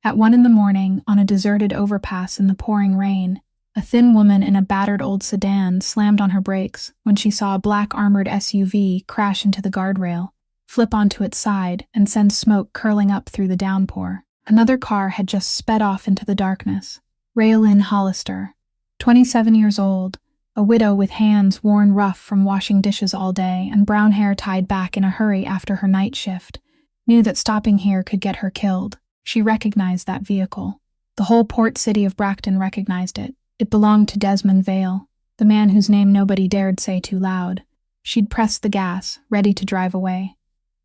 At 1 in the morning, on a deserted overpass in the pouring rain, a thin woman in a battered old sedan slammed on her brakes when she saw a black armored SUV crash into the guardrail, flip onto its side, and send smoke curling up through the downpour. Another car had just sped off into the darkness. Raylyn Hollister, 27 years old, a widow with hands worn rough from washing dishes all day and brown hair tied back in a hurry after her night shift, knew that stopping here could get her killed. She recognized that vehicle. The whole port city of Bracton recognized it. It belonged to Desmond Vale, the man whose name nobody dared say too loud. She'd pressed the gas, ready to drive away.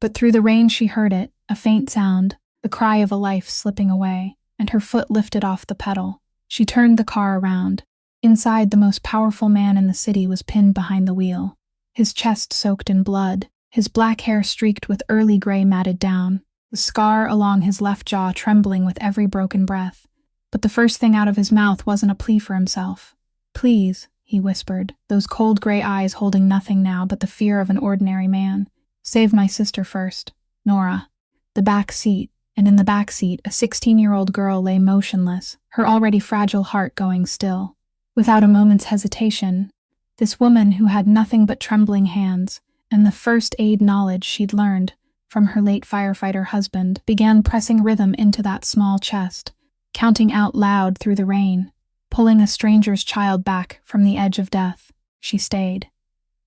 But through the rain she heard it, a faint sound, the cry of a life slipping away, and her foot lifted off the pedal. She turned the car around. Inside, the most powerful man in the city was pinned behind the wheel, his chest soaked in blood, his black hair streaked with early gray matted down, the scar along his left jaw trembling with every broken breath. But the first thing out of his mouth wasn't a plea for himself. "Please," he whispered, those cold gray eyes holding nothing now but the fear of an ordinary man. "Save my sister first, Nora." The back seat, and in the back seat, a 16-year-old girl lay motionless, her already fragile heart going still. Without a moment's hesitation, this woman who had nothing but trembling hands and the first aid knowledge she'd learned from her late firefighter husband began pressing rhythm into that small chest, counting out loud through the rain, pulling a stranger's child back from the edge of death. She stayed.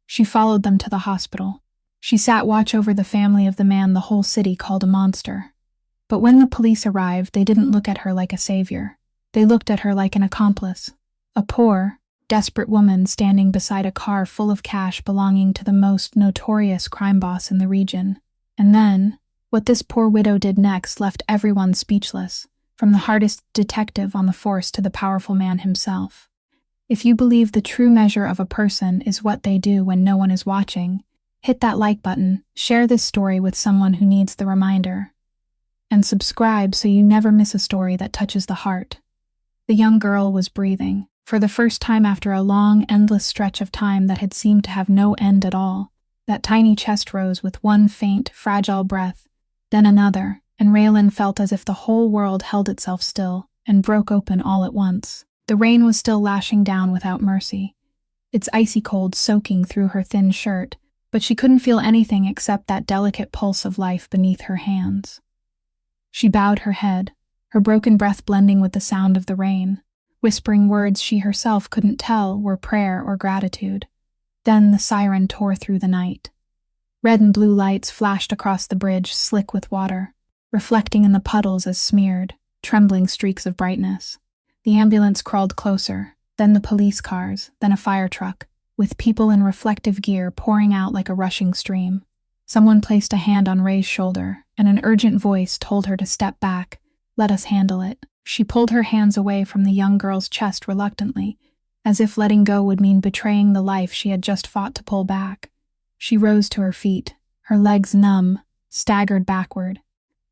She followed them to the hospital. She sat watch over the family of the man the whole city called a monster. But when the police arrived, they didn't look at her like a savior. They looked at her like an accomplice. A poor, desperate woman standing beside a car full of cash belonging to the most notorious crime boss in the region. And then, what this poor widow did next left everyone speechless, from the hardest detective on the force to the powerful man himself. If you believe the true measure of a person is what they do when no one is watching, hit that like button, share this story with someone who needs the reminder, and subscribe so you never miss a story that touches the heart. The young girl was breathing. For the first time after a long, endless stretch of time that had seemed to have no end at all, that tiny chest rose with one faint, fragile breath, then another, and Raylyn felt as if the whole world held itself still and broke open all at once. The rain was still lashing down without mercy, its icy cold soaking through her thin shirt, but she couldn't feel anything except that delicate pulse of life beneath her hands. She bowed her head, her broken breath blending with the sound of the rain, whispering words she herself couldn't tell were prayer or gratitude. Then the siren tore through the night. Red and blue lights flashed across the bridge, slick with water, reflecting in the puddles as smeared, trembling streaks of brightness. The ambulance crawled closer, then the police cars, then a fire truck, with people in reflective gear pouring out like a rushing stream. Someone placed a hand on Ray's shoulder, and an urgent voice told her to step back. "Let us handle it." She pulled her hands away from the young girl's chest reluctantly, as if letting go would mean betraying the life she had just fought to pull back. She rose to her feet, her legs numb, staggered backward,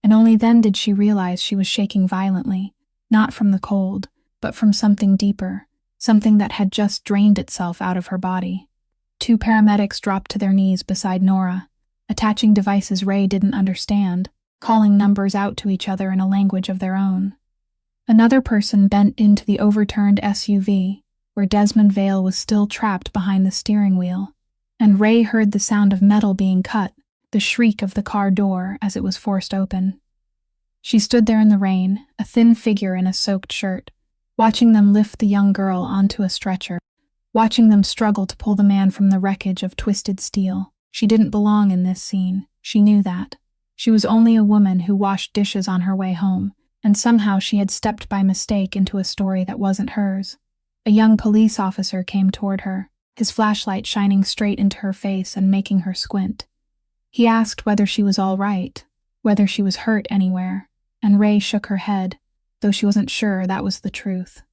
and only then did she realize she was shaking violently, not from the cold, but from something deeper, something that had just drained itself out of her body. Two paramedics dropped to their knees beside Nora, attaching devices Ray didn't understand, calling numbers out to each other in a language of their own. Another person bent into the overturned SUV, where Desmond Vale was still trapped behind the steering wheel, and Ray heard the sound of metal being cut, the shriek of the car door as it was forced open. She stood there in the rain, a thin figure in a soaked shirt, watching them lift the young girl onto a stretcher, watching them struggle to pull the man from the wreckage of twisted steel. She didn't belong in this scene. She knew that. She was only a woman who washed dishes on her way home, and somehow she had stepped by mistake into a story that wasn't hers. A young police officer came toward her, his flashlight shining straight into her face and making her squint. He asked whether she was all right, whether she was hurt anywhere, and Ray shook her head, though she wasn't sure that was the truth.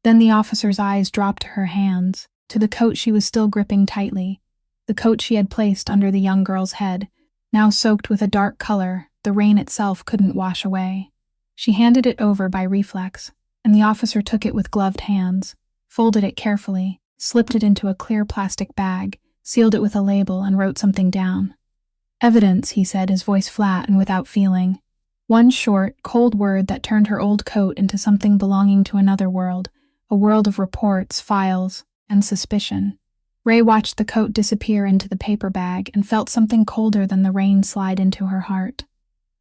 Then the officer's eyes dropped to her hands, to the coat she was still gripping tightly, the coat she had placed under the young girl's head, now soaked with a dark color the rain itself couldn't wash away. She handed it over by reflex, and the officer took it with gloved hands, folded it carefully, slipped it into a clear plastic bag, sealed it with a label, and wrote something down. "Evidence," he said, his voice flat and without feeling. One short, cold word that turned her old coat into something belonging to another world, a world of reports, files, and suspicion. Ray watched the coat disappear into the paper bag and felt something colder than the rain slide into her heart.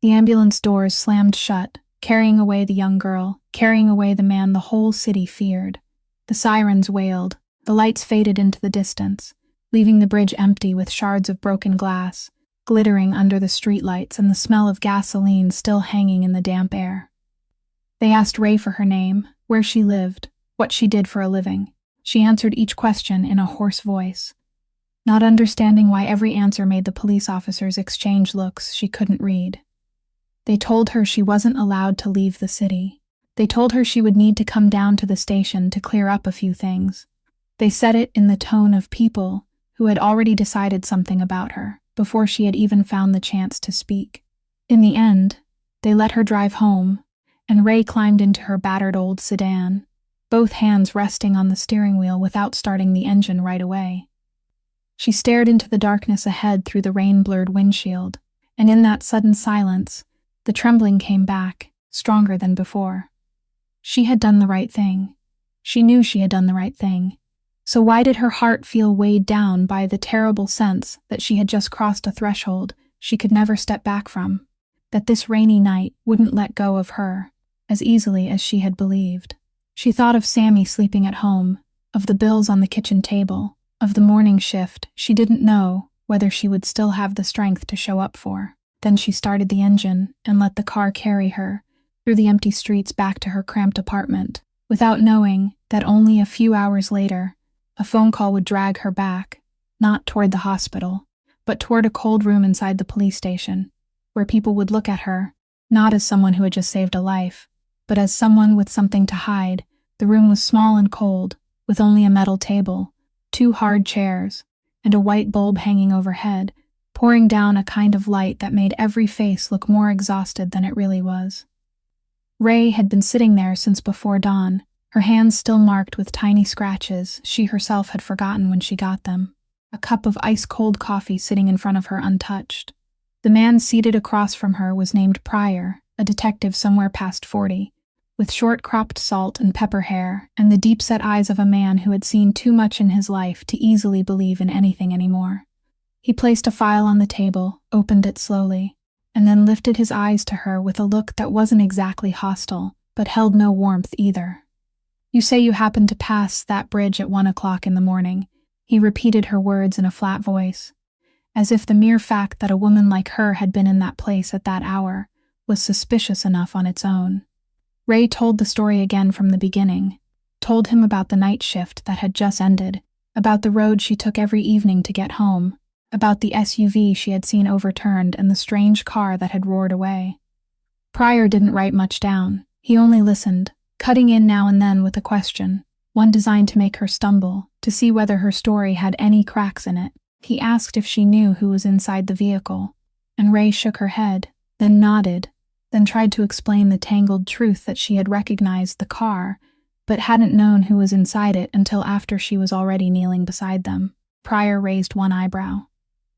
The ambulance doors slammed shut, carrying away the young girl, carrying away the man the whole city feared. The sirens wailed, the lights faded into the distance, leaving the bridge empty with shards of broken glass, glittering under the streetlights and the smell of gasoline still hanging in the damp air. They asked Ray for her name, where she lived, what she did for a living. She answered each question in a hoarse voice, not understanding why every answer made the police officers exchange looks she couldn't read. They told her she wasn't allowed to leave the city. They told her she would need to come down to the station to clear up a few things. They said it in the tone of people who had already decided something about her before she had even found the chance to speak. In the end, they let her drive home, and Ray climbed into her battered old sedan, both hands resting on the steering wheel without starting the engine right away. She stared into the darkness ahead through the rain-blurred windshield, and in that sudden silence, the trembling came back, stronger than before. She had done the right thing. She knew she had done the right thing. So why did her heart feel weighed down by the terrible sense that she had just crossed a threshold she could never step back from, that this rainy night wouldn't let go of her as easily as she had believed? She thought of Sammy sleeping at home, of the bills on the kitchen table, of the morning shift she didn't know whether she would still have the strength to show up for. Then she started the engine and let the car carry her through the empty streets back to her cramped apartment, without knowing that only a few hours later, a phone call would drag her back, not toward the hospital, but toward a cold room inside the police station, where people would look at her, not as someone who had just saved a life, but as someone with something to hide. The room was small and cold, with only a metal table, 2 hard chairs, and a white bulb hanging overhead, pouring down a kind of light that made every face look more exhausted than it really was. Ray had been sitting there since before dawn, her hands still marked with tiny scratches she herself had forgotten when she got them, a cup of ice-cold coffee sitting in front of her untouched. The man seated across from her was named Pryor, a detective somewhere past 40, with short cropped salt and pepper hair and the deep-set eyes of a man who had seen too much in his life to easily believe in anything anymore. He placed a file on the table, opened it slowly, and then lifted his eyes to her with a look that wasn't exactly hostile, but held no warmth either. "You say you happened to pass that bridge at 1 o'clock in the morning," he repeated her words in a flat voice, as if the mere fact that a woman like her had been in that place at that hour was suspicious enough on its own. Ray told the story again from the beginning, told him about the night shift that had just ended, about the road she took every evening to get home, about the SUV she had seen overturned and the strange car that had roared away. Pryor didn't write much down. He only listened, cutting in now and then with a question, one designed to make her stumble, to see whether her story had any cracks in it. He asked if she knew who was inside the vehicle, and Ray shook her head, then nodded, then tried to explain the tangled truth that she had recognized the car, but hadn't known who was inside it until after she was already kneeling beside them. Pryor raised one eyebrow.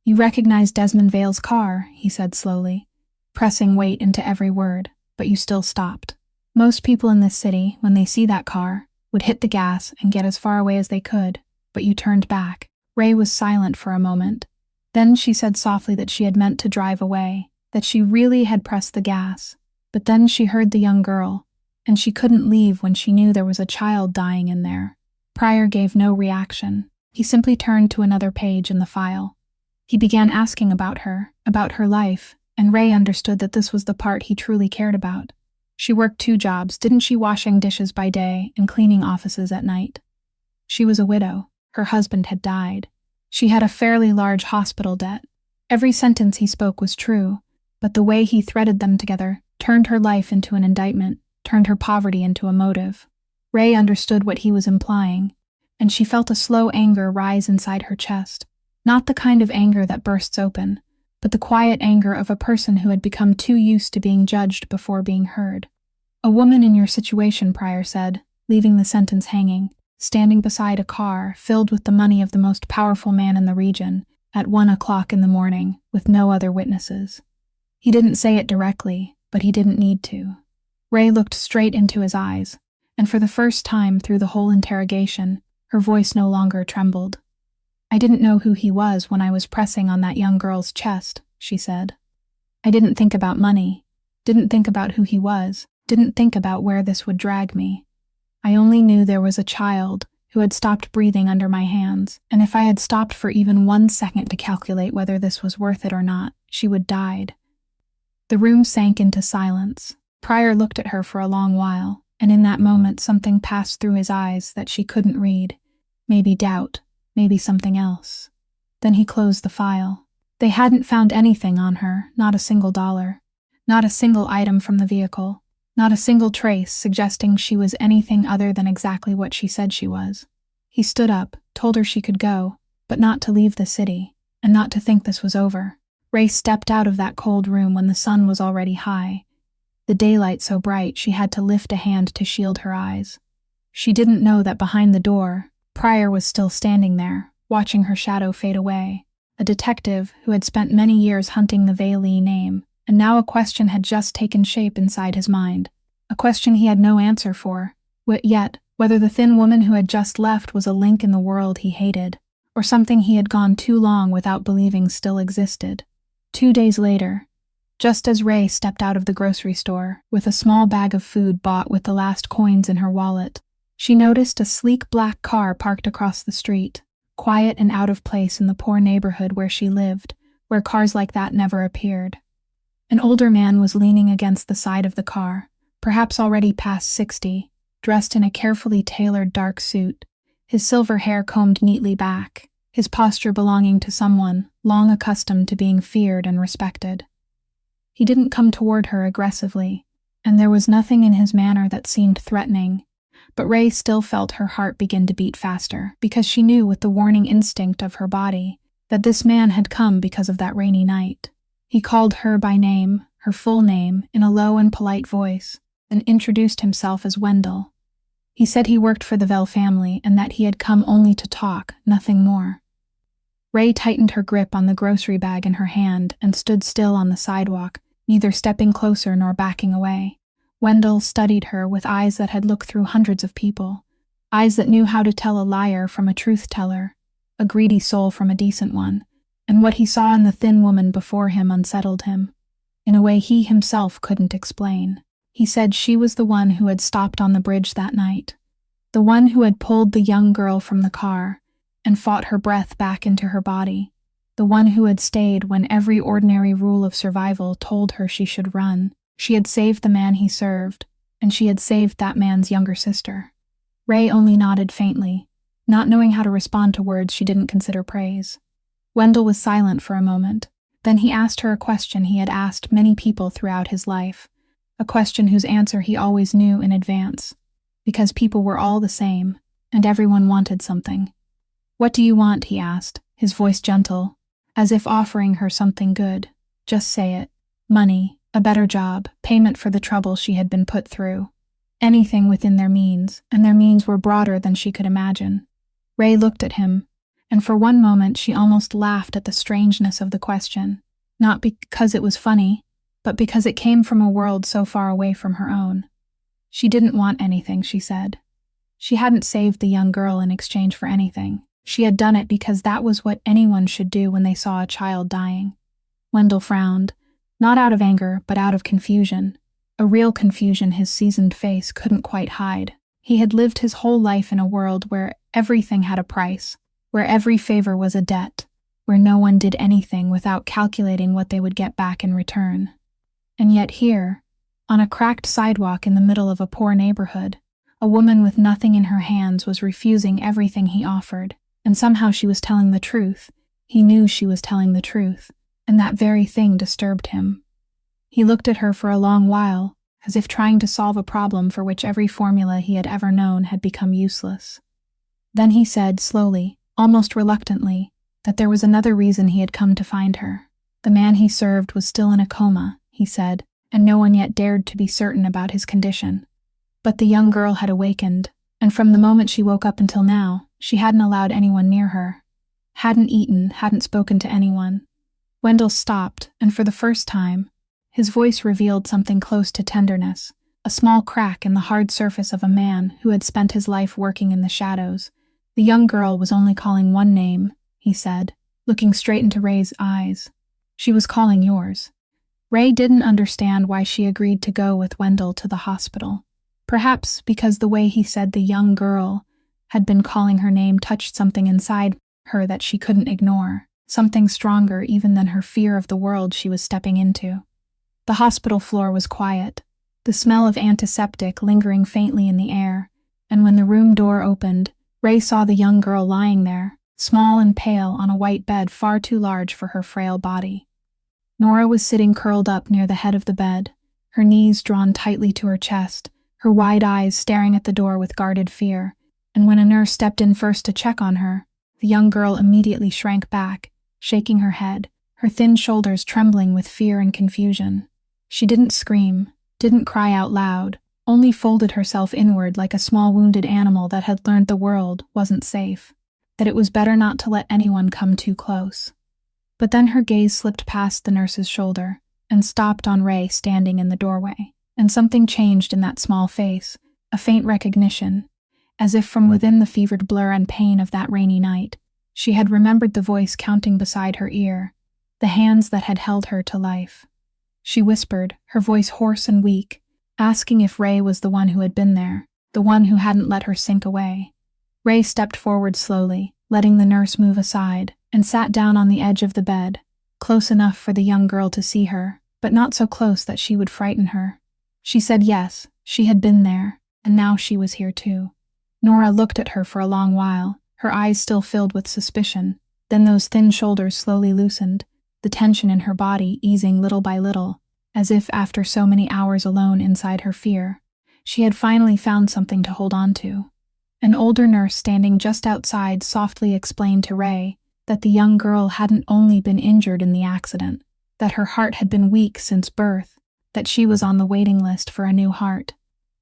"You recognized Desmond Vale's car," he said slowly, pressing weight into every word, "but you still stopped. Most people in this city, when they see that car, would hit the gas and get as far away as they could, but you turned back." Ray was silent for a moment. Then she said softly that she had meant to drive away, that she really had pressed the gas, but then she heard the young girl, and she couldn't leave when she knew there was a child dying in there. Pryor gave no reaction. He simply turned to another page in the file. He began asking about her life, and Ray understood that this was the part he truly cared about. She worked 2 jobs, didn't she, washing dishes by day and cleaning offices at night? She was a widow. Her husband had died. She had a fairly large hospital debt. Every sentence he spoke was true, but the way he threaded them together turned her life into an indictment, turned her poverty into a motive. Ray understood what he was implying, and she felt a slow anger rise inside her chest. Not the kind of anger that bursts open, but the quiet anger of a person who had become too used to being judged before being heard. "A woman in your situation," Pryor said, leaving the sentence hanging, standing beside a car filled with the money of the most powerful man in the region, at 1 o'clock in the morning, with no other witnesses. He didn't say it directly, but he didn't need to. Ray looked straight into his eyes, and for the first time through the whole interrogation, her voice no longer trembled. "I didn't know who he was when I was pressing on that young girl's chest," she said. "I didn't think about money, didn't think about who he was, didn't think about where this would drag me. I only knew there was a child who had stopped breathing under my hands, and if I had stopped for even 1 second to calculate whether this was worth it or not, she would died." The room sank into silence. Pryor looked at her for a long while, and in that moment something passed through his eyes that she couldn't read. Maybe doubt, maybe something else. Then he closed the file. They hadn't found anything on her, not a single dollar, not a single item from the vehicle, not a single trace suggesting she was anything other than exactly what she said she was. He stood up, told her she could go, but not to leave the city, and not to think this was over. Ray stepped out of that cold room when the sun was already high, the daylight so bright she had to lift a hand to shield her eyes. She didn't know that behind the door, Pryor was still standing there, watching her shadow fade away, a detective who had spent many years hunting the Valee name, and now a question had just taken shape inside his mind, a question he had no answer for, yet whether the thin woman who had just left was a link in the world he hated, or something he had gone too long without believing still existed. 2 days later, just as Ray stepped out of the grocery store, with a small bag of food bought with the last coins in her wallet, she noticed a sleek black car parked across the street, quiet and out of place in the poor neighborhood where she lived, where cars like that never appeared. An older man was leaning against the side of the car, perhaps already past 60, dressed in a carefully tailored dark suit, his silver hair combed neatly back, his posture belonging to someone long accustomed to being feared and respected. He didn't come toward her aggressively, and there was nothing in his manner that seemed threatening, but Ray still felt her heart begin to beat faster, because she knew with the warning instinct of her body that this man had come because of that rainy night. He called her by name, her full name, in a low and polite voice, and introduced himself as Wendell. He said he worked for the Vell family and that he had come only to talk, nothing more. Ray tightened her grip on the grocery bag in her hand and stood still on the sidewalk, neither stepping closer nor backing away. Wendell studied her with eyes that had looked through hundreds of people, eyes that knew how to tell a liar from a truth-teller, a greedy soul from a decent one, and what he saw in the thin woman before him unsettled him, in a way he himself couldn't explain. He said she was the one who had stopped on the bridge that night, the one who had pulled the young girl from the car and fought her breath back into her body, the one who had stayed when every ordinary rule of survival told her she should run. She had saved the man he served, and she had saved that man's younger sister. Ray only nodded faintly, not knowing how to respond to words she didn't consider praise. Wendell was silent for a moment. Then he asked her a question he had asked many people throughout his life, a question whose answer he always knew in advance, because people were all the same, and everyone wanted something. "What do you want?" he asked, his voice gentle, as if offering her something good. "Just say it. Money, a better job, payment for the trouble she had been put through. Anything within their means, and their means were broader than she could imagine." Ray looked at him, and for one moment she almost laughed at the strangeness of the question, not because it was funny, but because it came from a world so far away from her own. She didn't want anything, she said. She hadn't saved the young girl in exchange for anything. She had done it because that was what anyone should do when they saw a child dying. Wendell frowned, not out of anger, but out of confusion, a real confusion his seasoned face couldn't quite hide. He had lived his whole life in a world where everything had a price, where every favor was a debt, where no one did anything without calculating what they would get back in return. And yet here, on a cracked sidewalk in the middle of a poor neighborhood, a woman with nothing in her hands was refusing everything he offered, and somehow she was telling the truth. He knew she was telling the truth, and that very thing disturbed him. He looked at her for a long while, as if trying to solve a problem for which every formula he had ever known had become useless. Then he said, slowly, almost reluctantly, that there was another reason he had come to find her. The man he served was still in a coma, he said, and no one yet dared to be certain about his condition. But the young girl had awakened, and from the moment she woke up until now, she hadn't allowed anyone near her. Hadn't eaten, hadn't spoken to anyone. Wendell stopped, and for the first time, His voice revealed something close to tenderness, a small crack in the hard surface of a man who had spent his life working in the shadows. The young girl was only calling one name, he said, looking straight into Ray's eyes. She was calling yours. Ray didn't understand why she agreed to go with Wendell to the hospital. Perhaps because the way he said the young girl had been calling her name touched something inside her that she couldn't ignore, something stronger even than her fear of the world she was stepping into. The hospital floor was quiet, the smell of antiseptic lingering faintly in the air, and when the room door opened, Ray saw the young girl lying there, small and pale on a white bed far too large for her frail body. Nora was sitting curled up near the head of the bed, her knees drawn tightly to her chest, her wide eyes staring at the door with guarded fear, and when a nurse stepped in first to check on her, the young girl immediately shrank back, shaking her head, her thin shoulders trembling with fear and confusion. She didn't scream, didn't cry out loud, only folded herself inward like a small wounded animal that had learned the world wasn't safe, that it was better not to let anyone come too close. But then her gaze slipped past the nurse's shoulder and stopped on Ray standing in the doorway, and something changed in that small face, a faint recognition, as if from within the fevered blur and pain of that rainy night. She had remembered the voice counting beside her ear, the hands that had held her to life. She whispered, her voice hoarse and weak, asking if Ray was the one who had been there, the one who hadn't let her sink away. Ray stepped forward slowly, letting the nurse move aside, and sat down on the edge of the bed, close enough for the young girl to see her, but not so close that she would frighten her. She said yes, she had been there, and now she was here too. Nora looked at her for a long while, her eyes still filled with suspicion. Then those thin shoulders slowly loosened, the tension in her body easing little by little, as if after so many hours alone inside her fear, she had finally found something to hold on to. An older nurse standing just outside softly explained to Ray that the young girl hadn't only been injured in the accident, that her heart had been weak since birth, that she was on the waiting list for a new heart,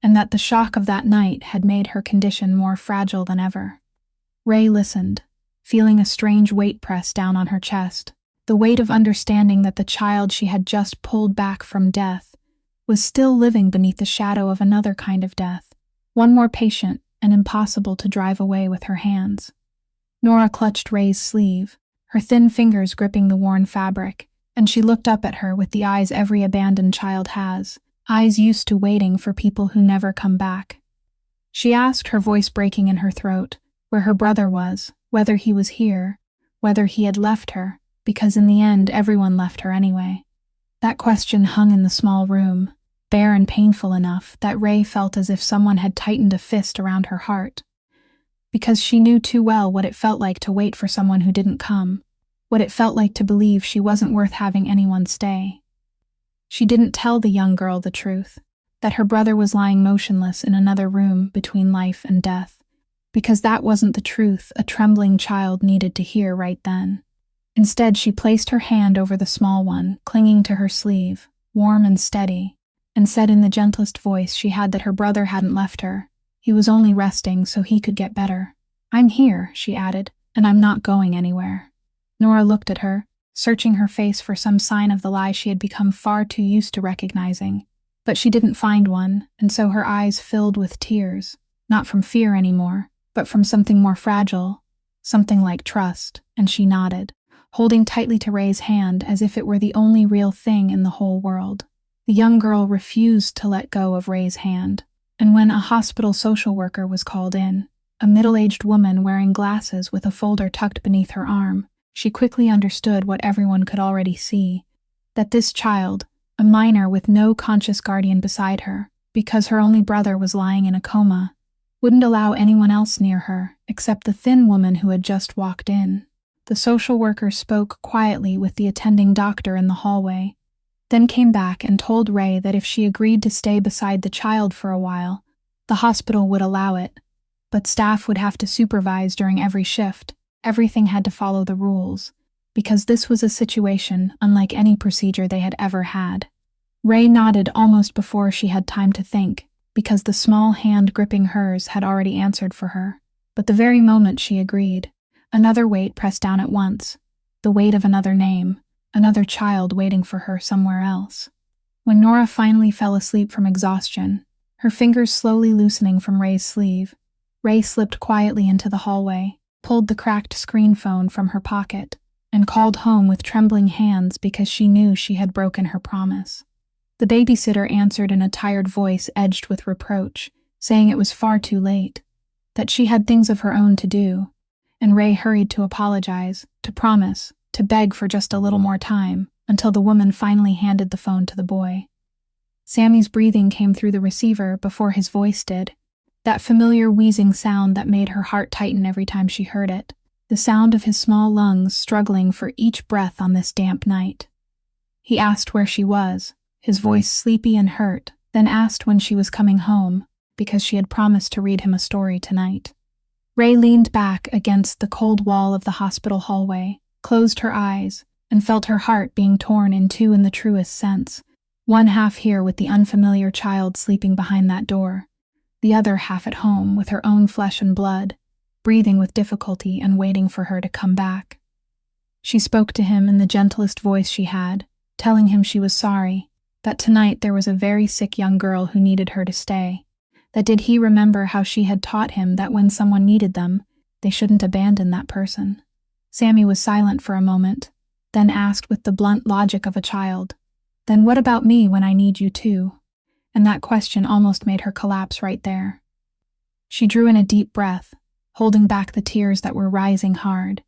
and that the shock of that night had made her condition more fragile than ever. Ray listened, feeling a strange weight press down on her chest, the weight of understanding that the child she had just pulled back from death was still living beneath the shadow of another kind of death, one more patient and impossible to drive away with her hands. Nora clutched Ray's sleeve, her thin fingers gripping the worn fabric, and she looked up at her with the eyes every abandoned child has, eyes used to waiting for people who never come back. She asked, her voice breaking in her throat, where her brother was, whether he was here, whether he had left her, because in the end everyone left her anyway. That question hung in the small room, bare and painful enough that Ray felt as if someone had tightened a fist around her heart. Because she knew too well what it felt like to wait for someone who didn't come, what it felt like to believe she wasn't worth having anyone stay. She didn't tell the young girl the truth, that her brother was lying motionless in another room between life and death, because that wasn't the truth a trembling child needed to hear right then. Instead, she placed her hand over the small one, clinging to her sleeve, warm and steady, and said in the gentlest voice she had that her brother hadn't left her. He was only resting so he could get better. "I'm here," she added, "and I'm not going anywhere." Nora looked at her, searching her face for some sign of the lie she had become far too used to recognizing. But she didn't find one, and so her eyes filled with tears, not from fear anymore, but from something more fragile, something like trust, and she nodded, holding tightly to Ray's hand as if it were the only real thing in the whole world. The young girl refused to let go of Ray's hand, and when a hospital social worker was called in, a middle-aged woman wearing glasses with a folder tucked beneath her arm, she quickly understood what everyone could already see, that this child, a minor with no conscious guardian beside her, because her only brother was lying in a coma, wouldn't allow anyone else near her except the thin woman who had just walked in. The social worker spoke quietly with the attending doctor in the hallway, then came back and told Ray that if she agreed to stay beside the child for a while, the hospital would allow it, but staff would have to supervise during every shift. Everything had to follow the rules, because this was a situation unlike any procedure they had ever had. Ray nodded almost before she had time to think, because the small hand gripping hers had already answered for her. But the very moment she agreed, another weight pressed down at once, the weight of another name, another child waiting for her somewhere else. When Nora finally fell asleep from exhaustion, her fingers slowly loosening from Ray's sleeve, Ray slipped quietly into the hallway, pulled the cracked screen phone from her pocket, and called home with trembling hands because she knew she had broken her promise. The babysitter answered in a tired voice edged with reproach, saying it was far too late, that she had things of her own to do, and Ray hurried to apologize, to promise, to beg for just a little more time, until the woman finally handed the phone to the boy. Sammy's breathing came through the receiver before his voice did, that familiar wheezing sound that made her heart tighten every time she heard it, the sound of his small lungs struggling for each breath on this damp night. He asked where she was, his voice sleepy and hurt, then asked when she was coming home, because she had promised to read him a story tonight. Ray leaned back against the cold wall of the hospital hallway, closed her eyes, and felt her heart being torn in two in the truest sense, one half here with the unfamiliar child sleeping behind that door, the other half at home with her own flesh and blood, breathing with difficulty and waiting for her to come back. She spoke to him in the gentlest voice she had, telling him she was sorry, that tonight there was a very sick young girl who needed her to stay, that did he remember how she had taught him that when someone needed them, they shouldn't abandon that person. Sammy was silent for a moment, then asked with the blunt logic of a child, "Then what about me when I need you too?" And that question almost made her collapse right there. She drew in a deep breath, holding back the tears that were rising hard,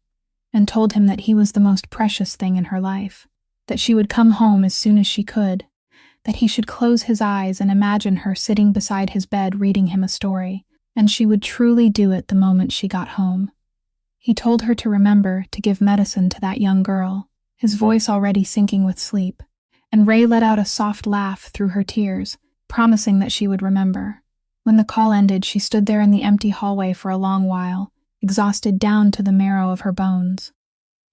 and told him that he was the most precious thing in her life, that she would come home as soon as she could, that he should close his eyes and imagine her sitting beside his bed reading him a story, and she would truly do it the moment she got home. He told her to remember to give medicine to that young girl, his voice already sinking with sleep, and Ray let out a soft laugh through her tears, promising that she would remember. When the call ended, she stood there in the empty hallway for a long while, exhausted down to the marrow of her bones.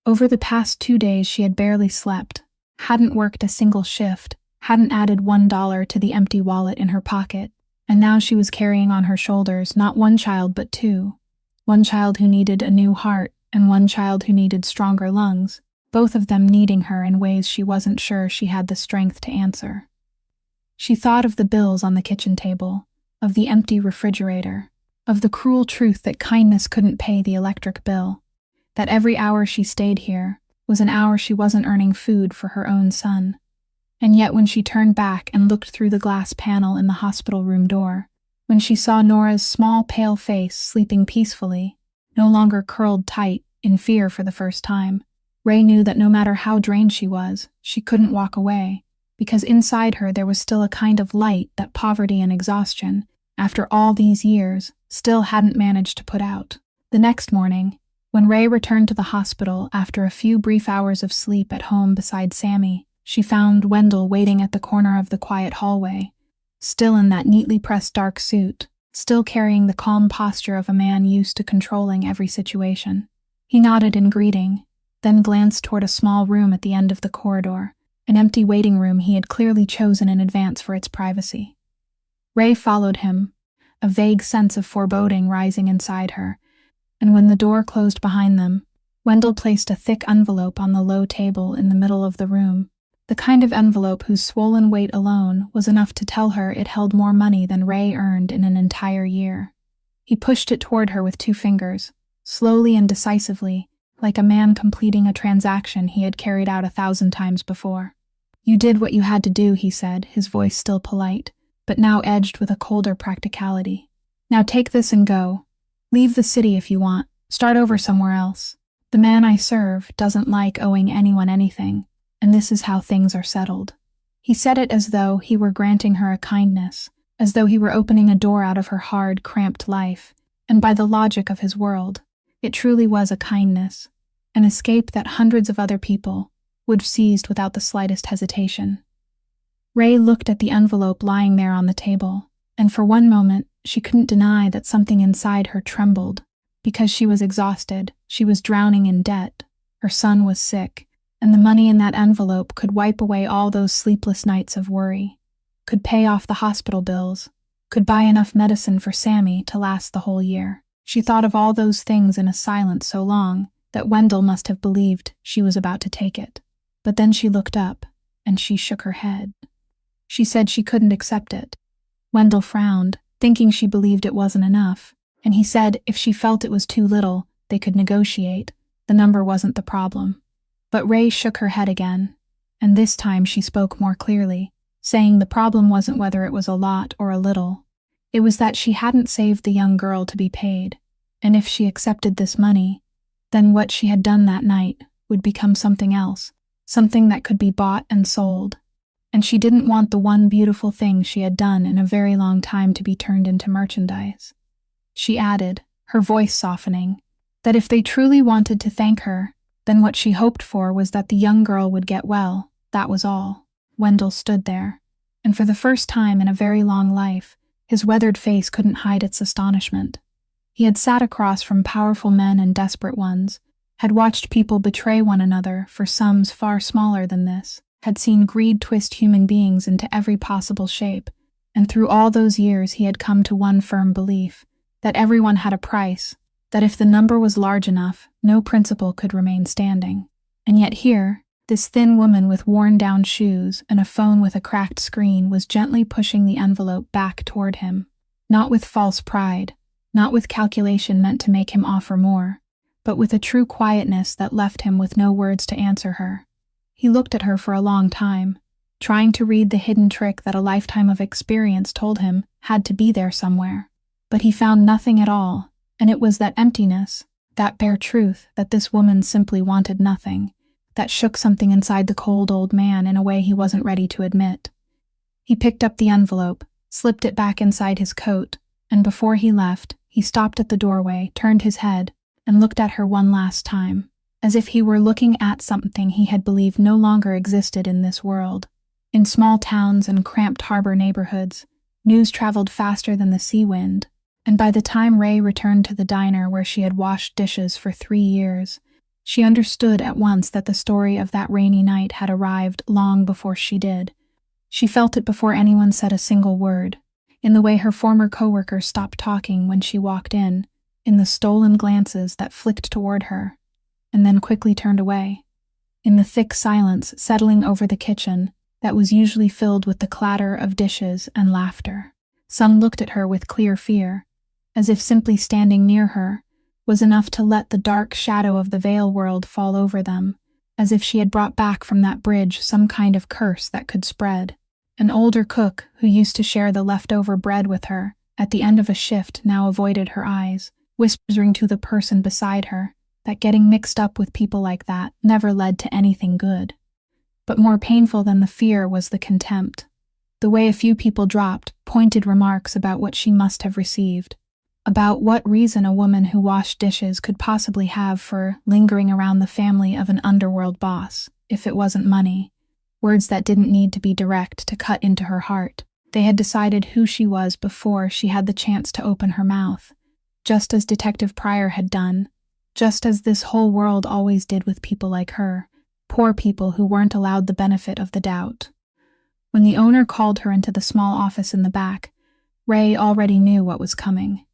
Over the past 2 days she had barely slept, hadn't worked a single shift, hadn't added $1 to the empty wallet in her pocket, and now she was carrying on her shoulders not one child but two. One child who needed a new heart, and one child who needed stronger lungs, both of them needing her in ways she wasn't sure she had the strength to answer. She thought of the bills on the kitchen table, of the empty refrigerator, of the cruel truth that kindness couldn't pay the electric bill, that every hour she stayed here was an hour she wasn't earning food for her own son. And yet when she turned back and looked through the glass panel in the hospital room door, when she saw Nora's small pale face sleeping peacefully, no longer curled tight in fear for the first time, Ray knew that no matter how drained she was, she couldn't walk away, because inside her there was still a kind of light that poverty and exhaustion, after all these years, still hadn't managed to put out. The next morning, when Ray returned to the hospital after a few brief hours of sleep at home beside Sammy, she found Wendell waiting at the corner of the quiet hallway, still in that neatly pressed dark suit, still carrying the calm posture of a man used to controlling every situation. He nodded in greeting, then glanced toward a small room at the end of the corridor, an empty waiting room he had clearly chosen in advance for its privacy. Ray followed him, a vague sense of foreboding rising inside her, and when the door closed behind them, Wendell placed a thick envelope on the low table in the middle of the room, the kind of envelope whose swollen weight alone was enough to tell her it held more money than Ray earned in an entire year. He pushed it toward her with 2 fingers, slowly and decisively, like a man completing a transaction he had carried out 1,000 times before. "You did what you had to do," he said, his voice still polite, but now edged with a colder practicality. "Now take this and go. Leave the city if you want. Start over somewhere else. The man I serve doesn't like owing anyone anything, and this is how things are settled." He said it as though he were granting her a kindness, as though he were opening a door out of her hard, cramped life, and by the logic of his world, it truly was a kindness, an escape that hundreds of other people would have seized without the slightest hesitation. Ray looked at the envelope lying there on the table, and for one moment she couldn't deny that something inside her trembled, because she was exhausted, she was drowning in debt, her son was sick, and the money in that envelope could wipe away all those sleepless nights of worry, could pay off the hospital bills, could buy enough medicine for Sammy to last the whole year. She thought of all those things in a silence so long that Wendell must have believed she was about to take it. But then she looked up, and she shook her head. She said she couldn't accept it. Wendell frowned, thinking she believed it wasn't enough, and he said if she felt it was too little, they could negotiate. The number wasn't the problem. But Ray shook her head again, and this time she spoke more clearly, saying the problem wasn't whether it was a lot or a little. It was that she hadn't saved the young girl to be paid, and if she accepted this money, then what she had done that night would become something else, something that could be bought and sold. And she didn't want the one beautiful thing she had done in a very long time to be turned into merchandise. She added, her voice softening, that if they truly wanted to thank her, then what she hoped for was that the young girl would get well, that was all. Wendell stood there, and for the first time in a very long life, his weathered face couldn't hide its astonishment. He had sat across from powerful men and desperate ones, had watched people betray one another for sums far smaller than this, had seen greed twist human beings into every possible shape, and through all those years he had come to one firm belief, that everyone had a price, that if the number was large enough, no principle could remain standing. And yet here, this thin woman with worn-down shoes and a phone with a cracked screen was gently pushing the envelope back toward him, not with false pride, not with calculation meant to make him offer more, but with a true quietness that left him with no words to answer her. He looked at her for a long time, trying to read the hidden trick that a lifetime of experience told him had to be there somewhere. But he found nothing at all, and it was that emptiness, that bare truth that this woman simply wanted nothing, that shook something inside the cold old man in a way he wasn't ready to admit. He picked up the envelope, slipped it back inside his coat, and before he left, he stopped at the doorway, turned his head, and looked at her one last time, as if he were looking at something he had believed no longer existed in this world. In small towns and cramped harbor neighborhoods, news traveled faster than the sea wind, and by the time Ray returned to the diner where she had washed dishes for 3 years, she understood at once that the story of that rainy night had arrived long before she did. She felt it before anyone said a single word, in the way her former coworker stopped talking when she walked in the stolen glances that flicked toward her, and then quickly turned away, in the thick silence settling over the kitchen that was usually filled with the clatter of dishes and laughter. Some looked at her with clear fear, as if simply standing near her was enough to let the dark shadow of the veil world fall over them, as if she had brought back from that bridge some kind of curse that could spread. An older cook who used to share the leftover bread with her at the end of a shift now avoided her eyes, whispering to the person beside her that getting mixed up with people like that never led to anything good. But more painful than the fear was the contempt, the way a few people dropped pointed remarks about what she must have received, about what reason a woman who washed dishes could possibly have for lingering around the family of an underworld boss, if it wasn't money. Words that didn't need to be direct to cut into her heart. They had decided who she was before she had the chance to open her mouth, just as Detective Pryor had done, just as this whole world always did with people like her, poor people who weren't allowed the benefit of the doubt. When the owner called her into the small office in the back, Ray already knew what was coming.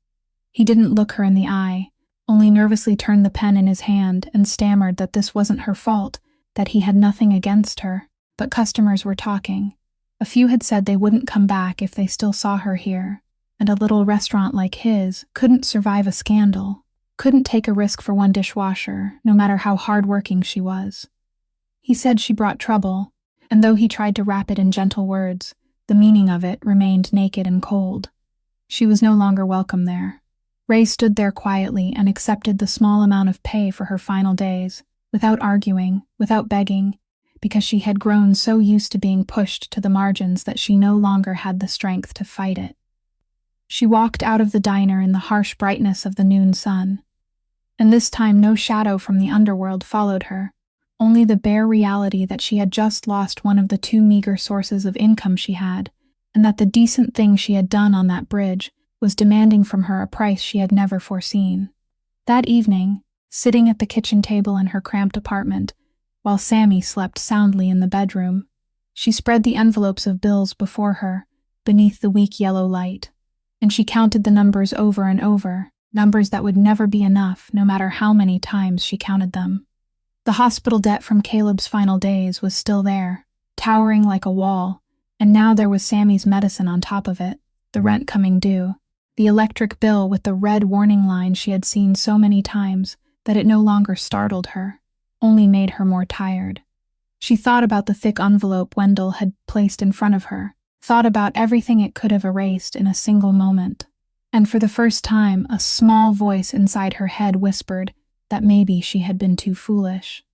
He didn't look her in the eye, only nervously turned the pen in his hand and stammered that this wasn't her fault, that he had nothing against her. But customers were talking. A few had said they wouldn't come back if they still saw her here, and a little restaurant like his couldn't survive a scandal, couldn't take a risk for one dishwasher, no matter how hard-working she was. He said she brought trouble, and though he tried to wrap it in gentle words, the meaning of it remained naked and cold. She was no longer welcome there. Ray stood there quietly and accepted the small amount of pay for her final days, without arguing, without begging, because she had grown so used to being pushed to the margins that she no longer had the strength to fight it. She walked out of the diner in the harsh brightness of the noon sun, and this time no shadow from the underworld followed her, only the bare reality that she had just lost one of the 2 meager sources of income she had, and that the decent thing she had done on that bridge was demanding from her a price she had never foreseen. That evening, sitting at the kitchen table in her cramped apartment, while Sammy slept soundly in the bedroom, she spread the envelopes of bills before her, beneath the weak yellow light, and she counted the numbers over and over, numbers that would never be enough no matter how many times she counted them. The hospital debt from Caleb's final days was still there, towering like a wall, And now there was Sammy's medicine on top of it, the rent coming due, the electric bill with the red warning line she had seen so many times that it no longer startled her, only made her more tired. She thought about the thick envelope Wendell had placed in front of her, thought about everything it could have erased in a single moment. And for the first time, a small voice inside her head whispered that maybe she had been too foolish,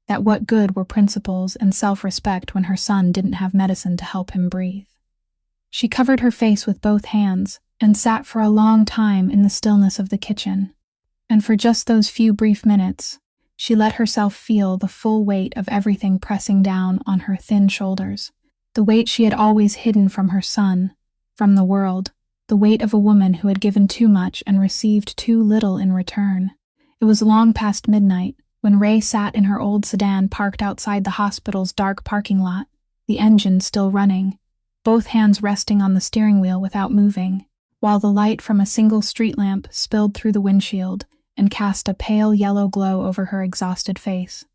that what good were principles and self-respect when her son didn't have medicine to help him breathe. She covered her face with both hands and sat for a long time in the stillness of the kitchen. And for just those few brief minutes, she let herself feel the full weight of everything pressing down on her thin shoulders, the weight she had always hidden from her son, from the world, the weight of a woman who had given too much and received too little in return. It was long past midnight when Ray sat in her old sedan parked outside the hospital's dark parking lot, the engine still running, both hands resting on the steering wheel without moving, while the light from a single street lamp spilled through the windshield and cast a pale yellow glow over her exhausted face.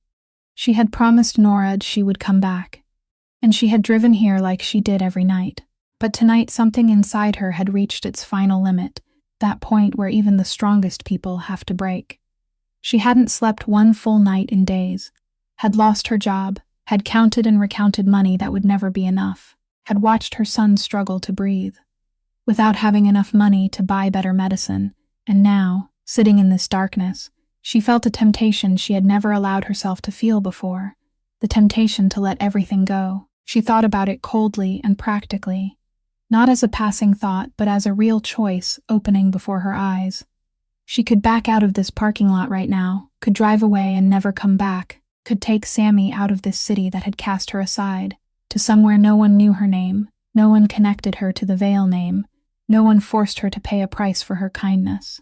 She had promised Nora she would come back, and she had driven here like she did every night. But tonight something inside her had reached its final limit, that point where even the strongest people have to break. She hadn't slept one full night in days, had lost her job, had counted and recounted money that would never be enough, had watched her son struggle to breathe, without having enough money to buy better medicine, and now, sitting in this darkness, she felt a temptation she had never allowed herself to feel before, the temptation to let everything go. She thought about it coldly and practically, not as a passing thought, but as a real choice opening before her eyes. She could back out of this parking lot right now, could drive away and never come back, could take Sammy out of this city that had cast her aside, to somewhere no one knew her name, no one connected her to the Vale name, no one forced her to pay a price for her kindness.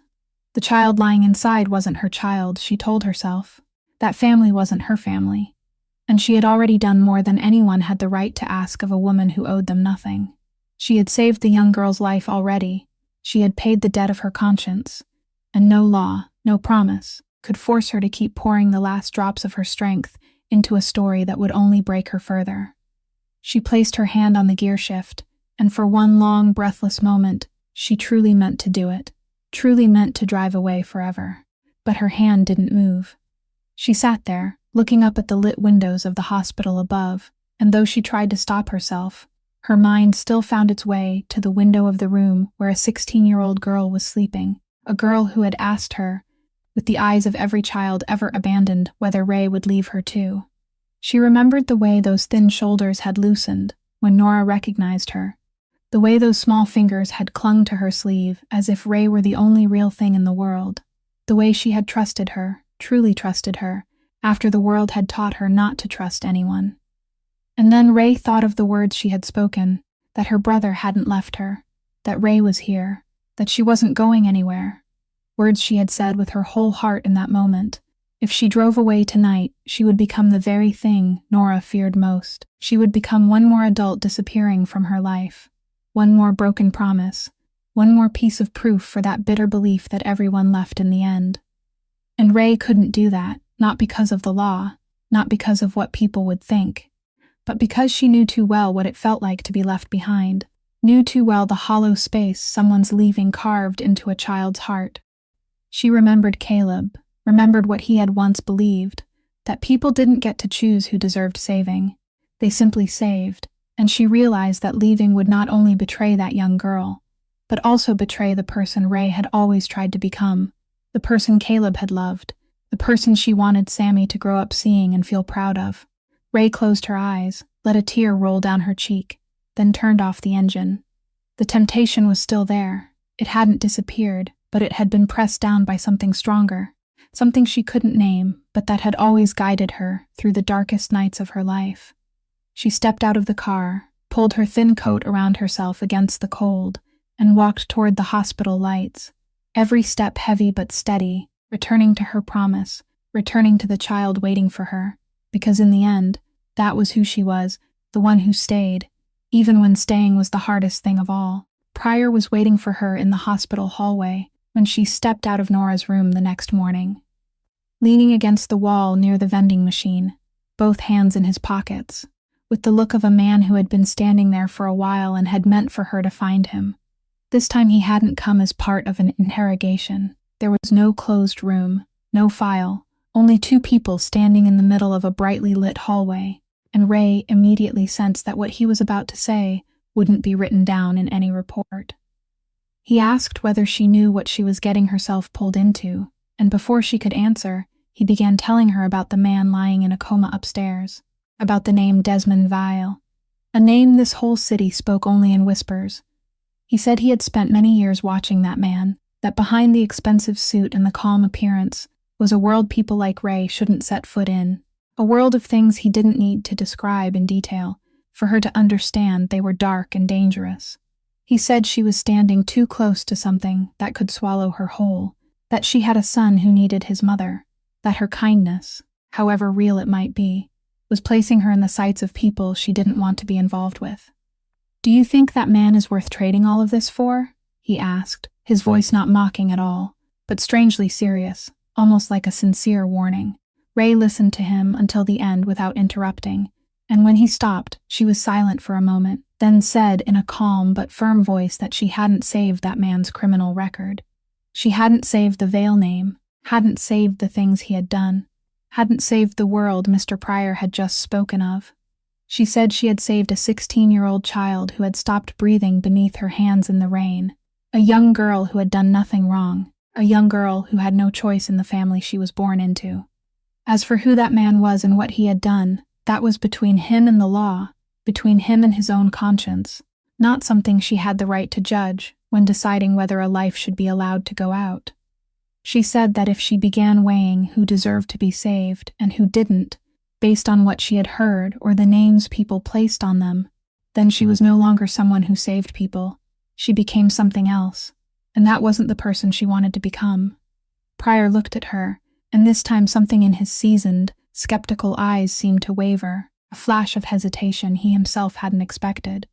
The child lying inside wasn't her child, she told herself. That family wasn't her family. And she had already done more than anyone had the right to ask of a woman who owed them nothing. She had saved the young girl's life already. She had paid the debt of her conscience. And no law, no promise, could force her to keep pouring the last drops of her strength into a story that would only break her further. She placed her hand on the gear shift, and for one long, breathless moment, she truly meant to do it, truly meant to drive away forever. But her hand didn't move. She sat there, looking up at the lit windows of the hospital above, and though she tried to stop herself, her mind still found its way to the window of the room where a 16-year-old girl was sleeping, a girl who had asked her, with the eyes of every child ever abandoned, whether Ray would leave her too. She remembered the way those thin shoulders had loosened when Nora recognized her, the way those small fingers had clung to her sleeve as if Ray were the only real thing in the world, the way she had trusted her, truly trusted her, after the world had taught her not to trust anyone. And then Ray thought of the words she had spoken, that her brother hadn't left her, that Ray was here, that she wasn't going anywhere. Words she had said with her whole heart in that moment. If she drove away tonight, she would become the very thing Nora feared most. She would become one more adult disappearing from her life, one more broken promise, one more piece of proof for that bitter belief that everyone left in the end. And Ray couldn't do that, not because of the law, not because of what people would think, but because she knew too well what it felt like to be left behind, knew too well the hollow space someone's leaving carved into a child's heart. She remembered Caleb, remembered what he had once believed, that people didn't get to choose who deserved saving. They simply saved, and she realized that leaving would not only betray that young girl, but also betray the person Ray had always tried to become, the person Caleb had loved, the person she wanted Sammy to grow up seeing and feel proud of. Ray closed her eyes, let a tear roll down her cheek, then turned off the engine. The temptation was still there. It hadn't disappeared, but it had been pressed down by something stronger, something she couldn't name, but that had always guided her through the darkest nights of her life. She stepped out of the car, pulled her thin coat around herself against the cold, and walked toward the hospital lights, every step heavy but steady, returning to her promise, returning to the child waiting for her, because in the end, that was who she was, the one who stayed, even when staying was the hardest thing of all. Pryor was waiting for her in the hospital hallway when she stepped out of Nora's room the next morning. Leaning against the wall near the vending machine, both hands in his pockets, with the look of a man who had been standing there for a while and had meant for her to find him. This time he hadn't come as part of an interrogation. There was no closed room, no file, only two people standing in the middle of a brightly lit hallway, and Ray immediately sensed that what he was about to say wouldn't be written down in any report. He asked whether she knew what she was getting herself pulled into, and before she could answer, he began telling her about the man lying in a coma upstairs, about the name Desmond Vile, a name this whole city spoke only in whispers. He said he had spent many years watching that man, that behind the expensive suit and the calm appearance was a world people like Ray shouldn't set foot in, a world of things he didn't need to describe in detail for her to understand they were dark and dangerous. He said she was standing too close to something that could swallow her whole, that she had a son who needed his mother, that her kindness, however real it might be, was placing her in the sights of people she didn't want to be involved with. "Do you think that man is worth trading all of this for?" he asked, his voice not mocking at all, but strangely serious, almost like a sincere warning. Ray listened to him until the end without interrupting, and when he stopped, she was silent for a moment, then said in a calm but firm voice that she hadn't saved that man's criminal record. She hadn't saved the Vale name, hadn't saved the things he had done, hadn't saved the world Mr. Pryor had just spoken of. She said she had saved a 16-year-old child who had stopped breathing beneath her hands in the rain, a young girl who had done nothing wrong, a young girl who had no choice in the family she was born into. As for who that man was and what he had done, that was between him and the law, between him and his own conscience, not something she had the right to judge when deciding whether a life should be allowed to go out. She said that if she began weighing who deserved to be saved and who didn't, based on what she had heard or the names people placed on them, then she was no longer someone who saved people. She became something else, and that wasn't the person she wanted to become. Pryor looked at her, and this time something in his seasoned, skeptical eyes seemed to waver, a flash of hesitation he himself hadn't expected.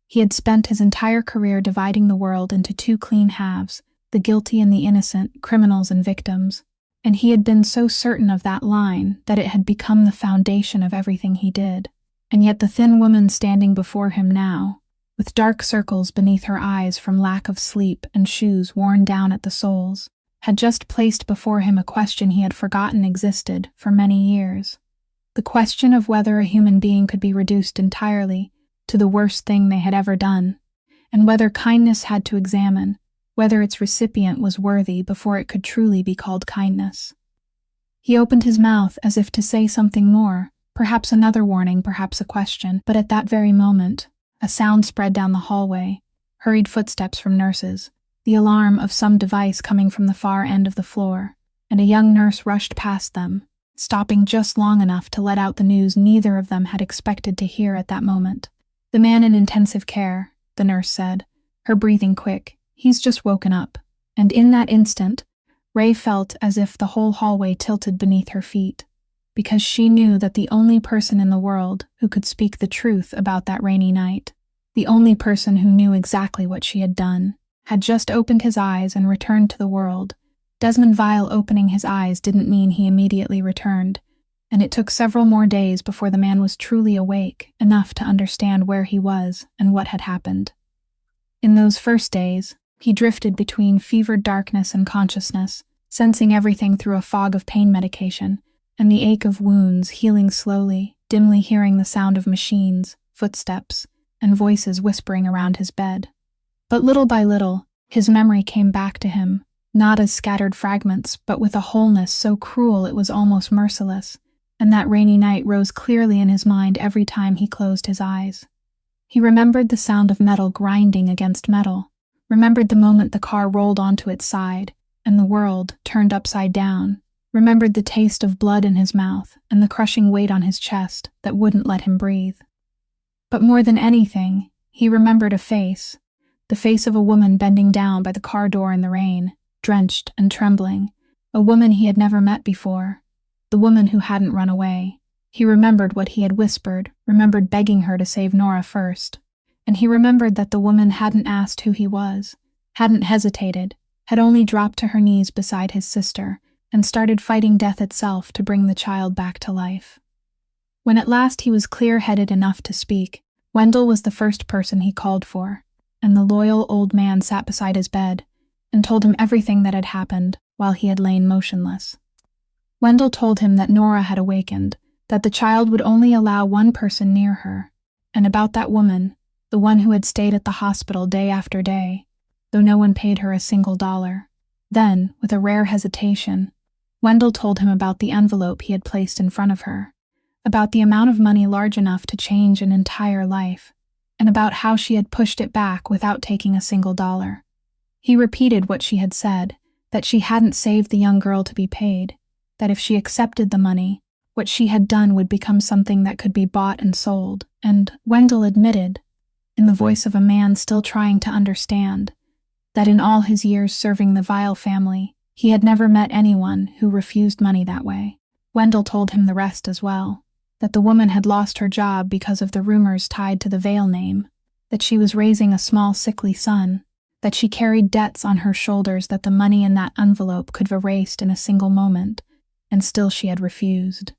He had spent his entire career dividing the world into two clean halves, the guilty and the innocent, criminals and victims, and he had been so certain of that line that it had become the foundation of everything he did. And yet the thin woman standing before him now, with dark circles beneath her eyes from lack of sleep and shoes worn down at the soles, had just placed before him a question he had forgotten existed for many years. The question of whether a human being could be reduced entirely to the worst thing they had ever done, and whether kindness had to examine whether its recipient was worthy before it could truly be called kindness. He opened his mouth as if to say something more, perhaps another warning, perhaps a question, but at that very moment, a sound spread down the hallway, hurried footsteps from nurses, the alarm of some device coming from the far end of the floor, and a young nurse rushed past them, stopping just long enough to let out the news neither of them had expected to hear at that moment. "The man in intensive care," the nurse said, her breathing quick. "He's just woken up." And in that instant, Ray felt as if the whole hallway tilted beneath her feet, because she knew that the only person in the world who could speak the truth about that rainy night, the only person who knew exactly what she had done, had just opened his eyes and returned to the world. Desmond Vile opening his eyes didn't mean he immediately returned, and it took several more days before the man was truly awake enough to understand where he was and what had happened. In those first days, he drifted between fevered darkness and consciousness, sensing everything through a fog of pain medication, and the ache of wounds healing slowly, dimly hearing the sound of machines, footsteps, and voices whispering around his bed. But little by little, his memory came back to him, not as scattered fragments, but with a wholeness so cruel it was almost merciless, and that rainy night rose clearly in his mind every time he closed his eyes. He remembered the sound of metal grinding against metal, remembered the moment the car rolled onto its side, and the world turned upside down, remembered the taste of blood in his mouth and the crushing weight on his chest that wouldn't let him breathe. But more than anything, he remembered a face, the face of a woman bending down by the car door in the rain, drenched and trembling, a woman he had never met before, the woman who hadn't run away. He remembered what he had whispered, remembered begging her to save Nora first, and he remembered that the woman hadn't asked who he was, hadn't hesitated, had only dropped to her knees beside his sister and started fighting death itself to bring the child back to life. When at last he was clear-headed enough to speak, Wendell was the first person he called for, and the loyal old man sat beside his bed and told him everything that had happened while he had lain motionless. Wendell told him that Nora had awakened, that the child would only allow one person near her, and about that woman, the one who had stayed at the hospital day after day, though no one paid her a single dollar. Then, with a rare hesitation, Wendell told him about the envelope he had placed in front of her, about the amount of money large enough to change an entire life, and about how she had pushed it back without taking a single dollar. He repeated what she had said, that she hadn't saved the young girl to be paid, that if she accepted the money, what she had done would become something that could be bought and sold, and Wendell admitted, in the voice of a man still trying to understand, that in all his years serving the Vile family, he had never met anyone who refused money that way. Wendell told him the rest as well, that the woman had lost her job because of the rumors tied to the Vale name, that she was raising a small sickly son, that she carried debts on her shoulders that the money in that envelope could have erased in a single moment, and still she had refused.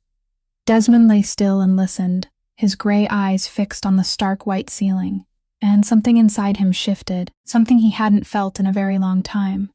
Desmond lay still and listened, his gray eyes fixed on the stark white ceiling, and something inside him shifted, something he hadn't felt in a very long time.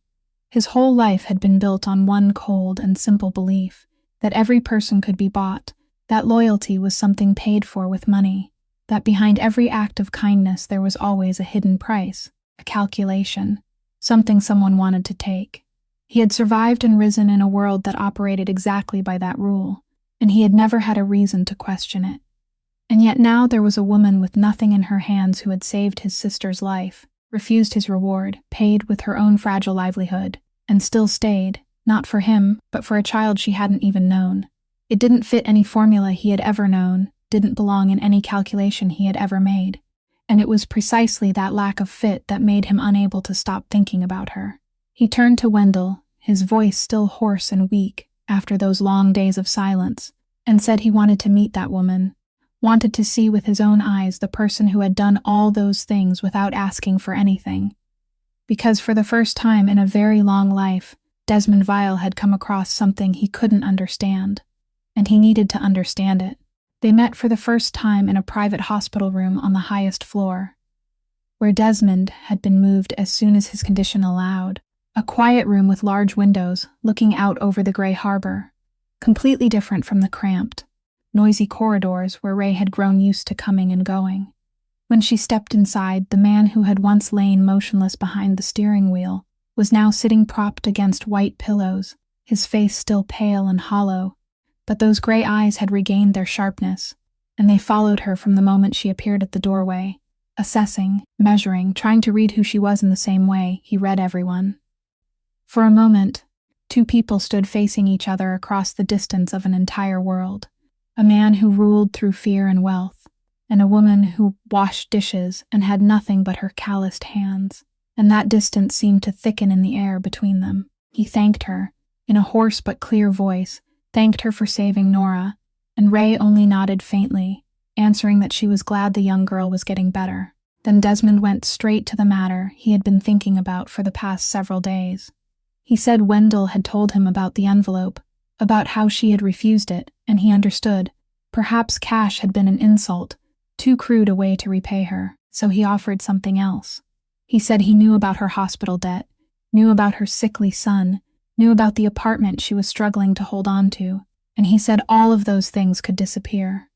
His whole life had been built on one cold and simple belief, that every person could be bought, that loyalty was something paid for with money, that behind every act of kindness there was always a hidden price, a calculation, something someone wanted to take. He had survived and risen in a world that operated exactly by that rule, and he had never had a reason to question it. And yet now there was a woman with nothing in her hands who had saved his sister's life, refused his reward, paid with her own fragile livelihood, and still stayed, not for him, but for a child she hadn't even known. It didn't fit any formula he had ever known, didn't belong in any calculation he had ever made, and it was precisely that lack of fit that made him unable to stop thinking about her. He turned to Wendell, his voice still hoarse and weak after those long days of silence, and said he wanted to meet that woman, wanted to see with his own eyes the person who had done all those things without asking for anything. Because for the first time in a very long life, Desmond Vile had come across something he couldn't understand, and he needed to understand it. They met for the first time in a private hospital room on the highest floor, where Desmond had been moved as soon as his condition allowed. A quiet room with large windows looking out over the gray harbor, completely different from the cramped, noisy corridors where Ray had grown used to coming and going. When she stepped inside, the man who had once lain motionless behind the steering wheel was now sitting propped against white pillows, his face still pale and hollow, but those gray eyes had regained their sharpness, and they followed her from the moment she appeared at the doorway, assessing, measuring, trying to read who she was in the same way he read everyone. For a moment, two people stood facing each other across the distance of an entire world, a man who ruled through fear and wealth, and a woman who washed dishes and had nothing but her calloused hands, and that distance seemed to thicken in the air between them. He thanked her, in a hoarse but clear voice, thanked her for saving Nora, and Ray only nodded faintly, answering that she was glad the young girl was getting better. Then Desmond went straight to the matter he had been thinking about for the past several days. He said Wendell had told him about the envelope, about how she had refused it, and he understood. Perhaps cash had been an insult, too crude a way to repay her, so he offered something else. He said he knew about her hospital debt, knew about her sickly son, knew about the apartment she was struggling to hold on to, and he said all of those things could disappear.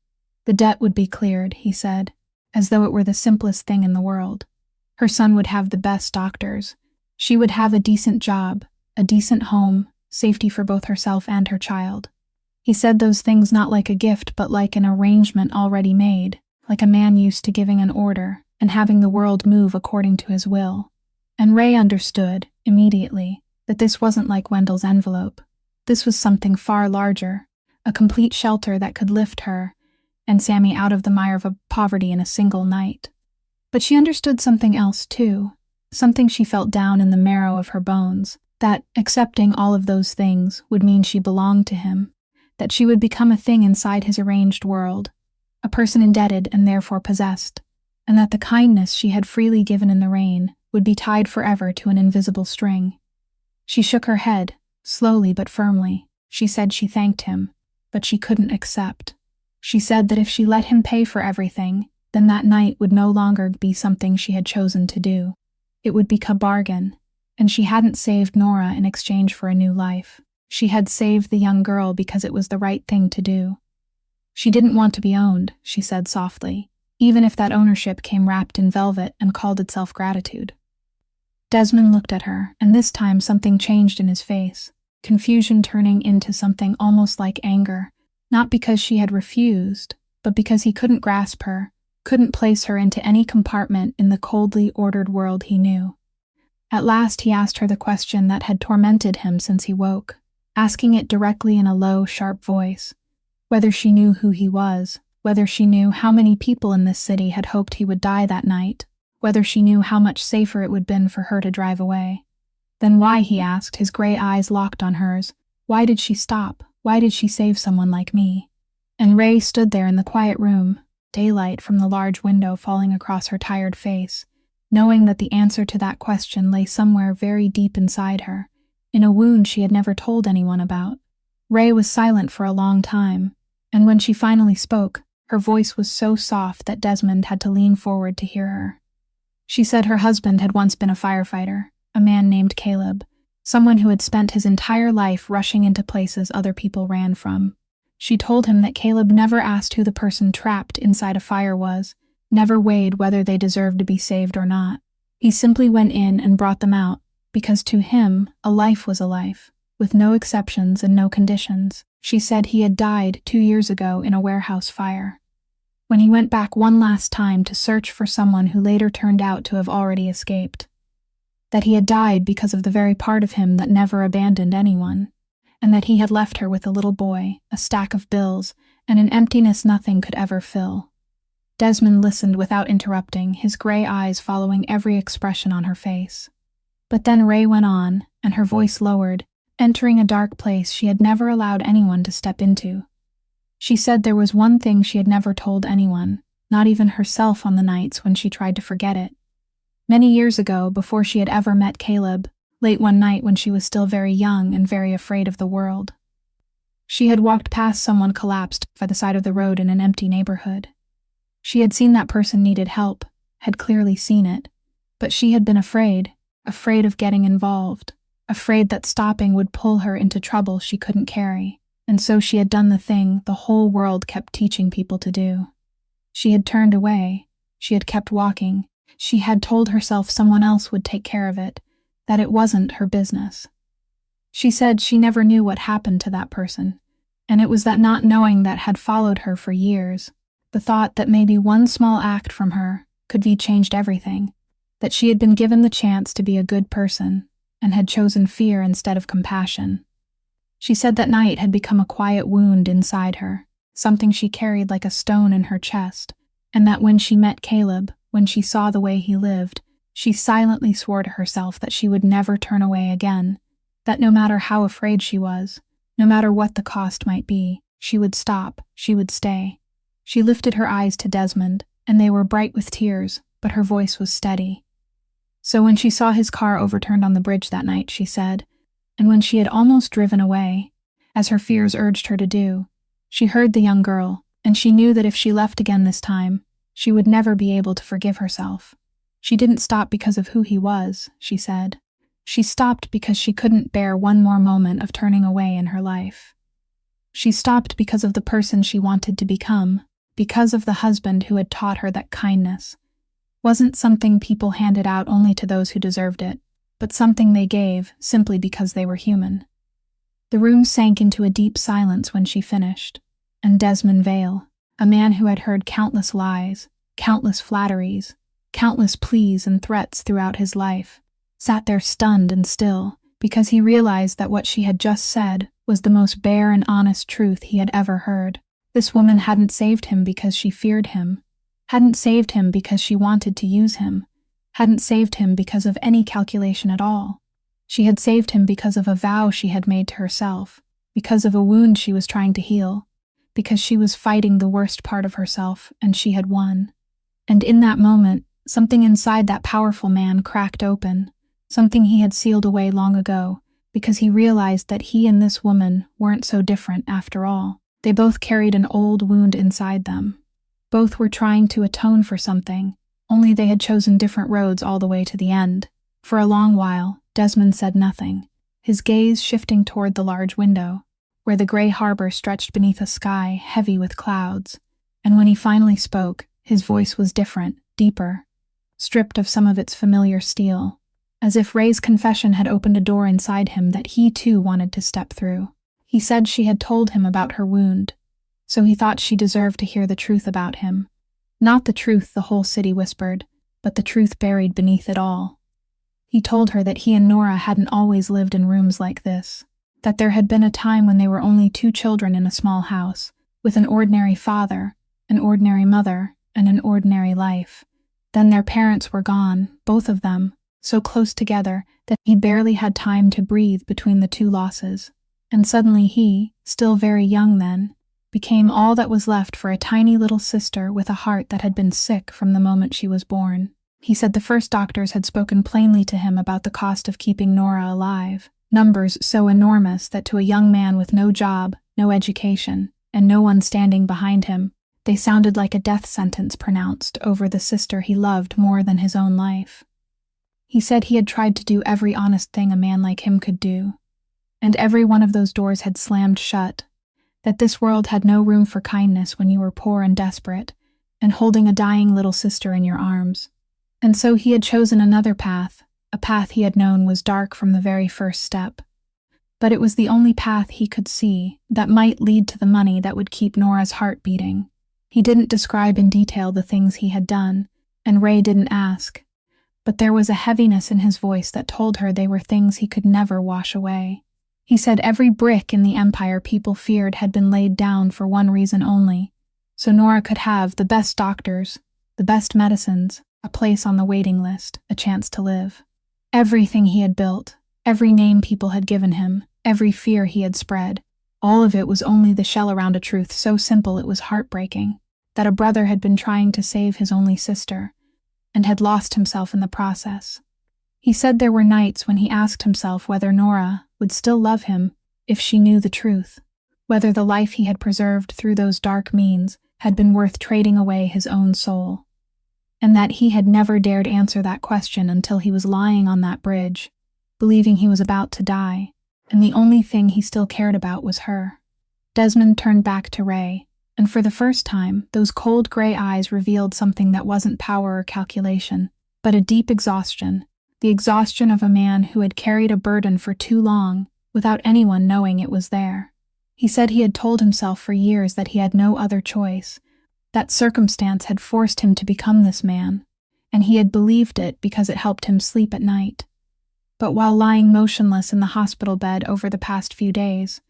The debt would be cleared, he said, as though it were the simplest thing in the world. Her son would have the best doctors. She would have a decent job, a decent home, safety for both herself and her child. He said those things not like a gift but like an arrangement already made, like a man used to giving an order and having the world move according to his will. And Ray understood, immediately, that this wasn't like Wendell's envelope. This was something far larger, a complete shelter that could lift her and Sammy out of the mire of poverty in a single night. But she understood something else too, something she felt down in the marrow of her bones, that accepting all of those things would mean she belonged to him, that she would become a thing inside his arranged world, a person indebted and therefore possessed, and that the kindness she had freely given in the rain would be tied forever to an invisible string. She shook her head, slowly but firmly. She said she thanked him, but she couldn't accept. She said that if she let him pay for everything, then that night would no longer be something she had chosen to do. It would become a bargain, and she hadn't saved Nora in exchange for a new life. She had saved the young girl because it was the right thing to do. She didn't want to be owned, she said softly, even if that ownership came wrapped in velvet and called itself gratitude. Desmond looked at her, and this time something changed in his face, confusion turning into something almost like anger, not because she had refused, but because he couldn't grasp her, couldn't place her into any compartment in the coldly ordered world he knew. At last he asked her the question that had tormented him since he woke, asking it directly in a low, sharp voice. Whether she knew who he was, whether she knew how many people in this city had hoped he would die that night, whether she knew how much safer it would have been for her to drive away. Then why, he asked, his gray eyes locked on hers. Why did she stop? Why did she save someone like me? And Ray stood there in the quiet room, daylight from the large window falling across her tired face, knowing that the answer to that question lay somewhere very deep inside her, in a wound she had never told anyone about. Ray was silent for a long time, and when she finally spoke, her voice was so soft that Desmond had to lean forward to hear her. She said her husband had once been a firefighter, a man named Caleb, someone who had spent his entire life rushing into places other people ran from. She told him that Caleb never asked who the person trapped inside a fire was, never weighed whether they deserved to be saved or not. He simply went in and brought them out, because to him, a life was a life, with no exceptions and no conditions. She said he had died 2 years ago in a warehouse fire, when he went back one last time to search for someone who later turned out to have already escaped. That he had died because of the very part of him that never abandoned anyone, and that he had left her with a little boy, a stack of bills, and an emptiness nothing could ever fill. Desmond listened without interrupting, his gray eyes following every expression on her face. But then Ray went on, and her voice lowered, entering a dark place she had never allowed anyone to step into. She said there was one thing she had never told anyone, not even herself on the nights when she tried to forget it. Many years ago, before she had ever met Caleb, late one night when she was still very young and very afraid of the world, she had walked past someone collapsed by the side of the road in an empty neighborhood. She had seen that person needed help, had clearly seen it, but she had been afraid of getting involved, afraid that stopping would pull her into trouble she couldn't carry, and so she had done the thing the whole world kept teaching people to do. She had turned away, she had kept walking, she had told herself someone else would take care of it, that it wasn't her business. She said she never knew what happened to that person, and it was that not knowing that had followed her for years, the thought that maybe one small act from her could be changed everything, that she had been given the chance to be a good person, and had chosen fear instead of compassion. She said that night had become a quiet wound inside her, something she carried like a stone in her chest, and that when she met Caleb, when she saw the way he lived, she silently swore to herself that she would never turn away again, that no matter how afraid she was, no matter what the cost might be, she would stop, she would stay. She lifted her eyes to Desmond, and they were bright with tears, but her voice was steady. So when she saw his car overturned on the bridge that night, she said, and when she had almost driven away, as her fears urged her to do, she heard the young girl, and she knew that if she left again this time, she would never be able to forgive herself. She didn't stop because of who he was, she said. She stopped because she couldn't bear one more moment of turning away in her life. She stopped because of the person she wanted to become, because of the husband who had taught her that kindness wasn't something people handed out only to those who deserved it, but something they gave simply because they were human. The room sank into a deep silence when she finished, and Desmond Vale, a man who had heard countless lies, countless flatteries, countless pleas and threats throughout his life, sat there stunned and still, because he realized that what she had just said was the most bare and honest truth he had ever heard. This woman hadn't saved him because she feared him, hadn't saved him because she wanted to use him, hadn't saved him because of any calculation at all. She had saved him because of a vow she had made to herself, because of a wound she was trying to heal, because she was fighting the worst part of herself and she had won. And in that moment, something inside that powerful man cracked open, something he had sealed away long ago, because he realized that he and this woman weren't so different after all. They both carried an old wound inside them. Both were trying to atone for something, only they had chosen different roads all the way to the end. For a long while, Desmond said nothing, his gaze shifting toward the large window, where the gray harbor stretched beneath a sky heavy with clouds. And when he finally spoke, his voice was different, deeper, stripped of some of its familiar steel, as if Ray's confession had opened a door inside him that he too wanted to step through. He said she had told him about her wound, so he thought she deserved to hear the truth about him. Not the truth the whole city whispered, but the truth buried beneath it all. He told her that he and Nora hadn't always lived in rooms like this, that there had been a time when they were only 2 children in a small house, with an ordinary father, an ordinary mother, and an ordinary life. Then their parents were gone, both of them, so close together that he barely had time to breathe between the 2 losses. And suddenly he, still very young then, became all that was left for a tiny little sister with a heart that had been sick from the moment she was born. He said the first doctors had spoken plainly to him about the cost of keeping Nora alive, numbers so enormous that to a young man with no job, no education, and no one standing behind him, they sounded like a death sentence pronounced over the sister he loved more than his own life. He said he had tried to do every honest thing a man like him could do, and every one of those doors had slammed shut, that this world had no room for kindness when you were poor and desperate, and holding a dying little sister in your arms. And so he had chosen another path, a path he had known was dark from the very first step. But it was the only path he could see that might lead to the money that would keep Nora's heart beating. He didn't describe in detail the things he had done, and Ray didn't ask, but there was a heaviness in his voice that told her they were things he could never wash away. He said every brick in the empire people feared had been laid down for one reason only, so Nora could have the best doctors, the best medicines, a place on the waiting list, a chance to live. Everything he had built, every name people had given him, every fear he had spread, all of it was only the shell around a truth so simple it was heartbreaking, that a brother had been trying to save his only sister, and had lost himself in the process. He said there were nights when he asked himself whether Nora would still love him if she knew the truth, whether the life he had preserved through those dark means had been worth trading away his own soul, and that he had never dared answer that question until he was lying on that bridge, believing he was about to die, and the only thing he still cared about was her. Desmond turned back to Ray, and for the first time, those cold gray eyes revealed something that wasn't power or calculation, but a deep exhaustion, the exhaustion of a man who had carried a burden for too long without anyone knowing it was there. He said he had told himself for years that he had no other choice, that circumstance had forced him to become this man, and he had believed it because it helped him sleep at night. But while lying motionless in the hospital bed over the past few days,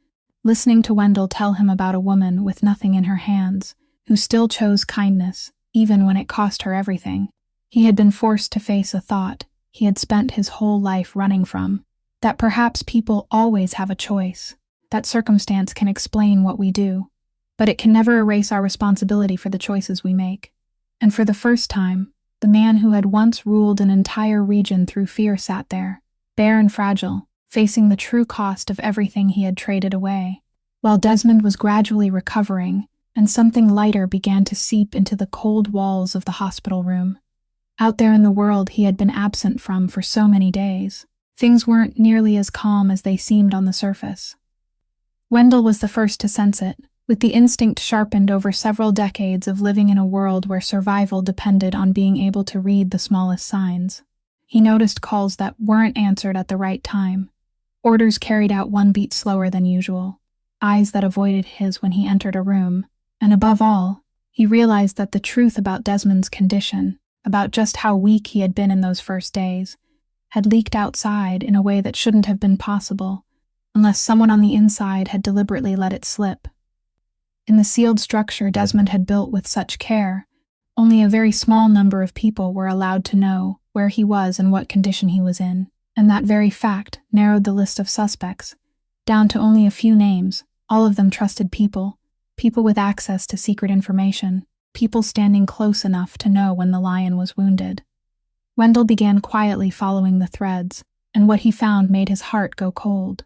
listening to Wendell tell him about a woman with nothing in her hands, who still chose kindness, even when it cost her everything, he had been forced to face a thought he had spent his whole life running from, that perhaps people always have a choice, that circumstance can explain what we do, but it can never erase our responsibility for the choices we make. And for the first time, the man who had once ruled an entire region through fear sat there, bare and fragile, facing the true cost of everything he had traded away, while Desmond was gradually recovering, and something lighter began to seep into the cold walls of the hospital room. Out there in the world he had been absent from for so many days, things weren't nearly as calm as they seemed on the surface. Wendell was the first to sense it, with the instinct sharpened over several decades of living in a world where survival depended on being able to read the smallest signs. He noticed calls that weren't answered at the right time, orders carried out one beat slower than usual, eyes that avoided his when he entered a room, and above all, he realized that the truth about Desmond's condition, about just how weak he had been in those first days, had leaked outside in a way that shouldn't have been possible, unless someone on the inside had deliberately let it slip. In the sealed structure Desmond had built with such care, only a very small number of people were allowed to know where he was and what condition he was in, and that very fact narrowed the list of suspects, down to only a few names, all of them trusted people, people with access to secret information, people standing close enough to know when the lion was wounded. Wendell began quietly following the threads, and what he found made his heart go cold.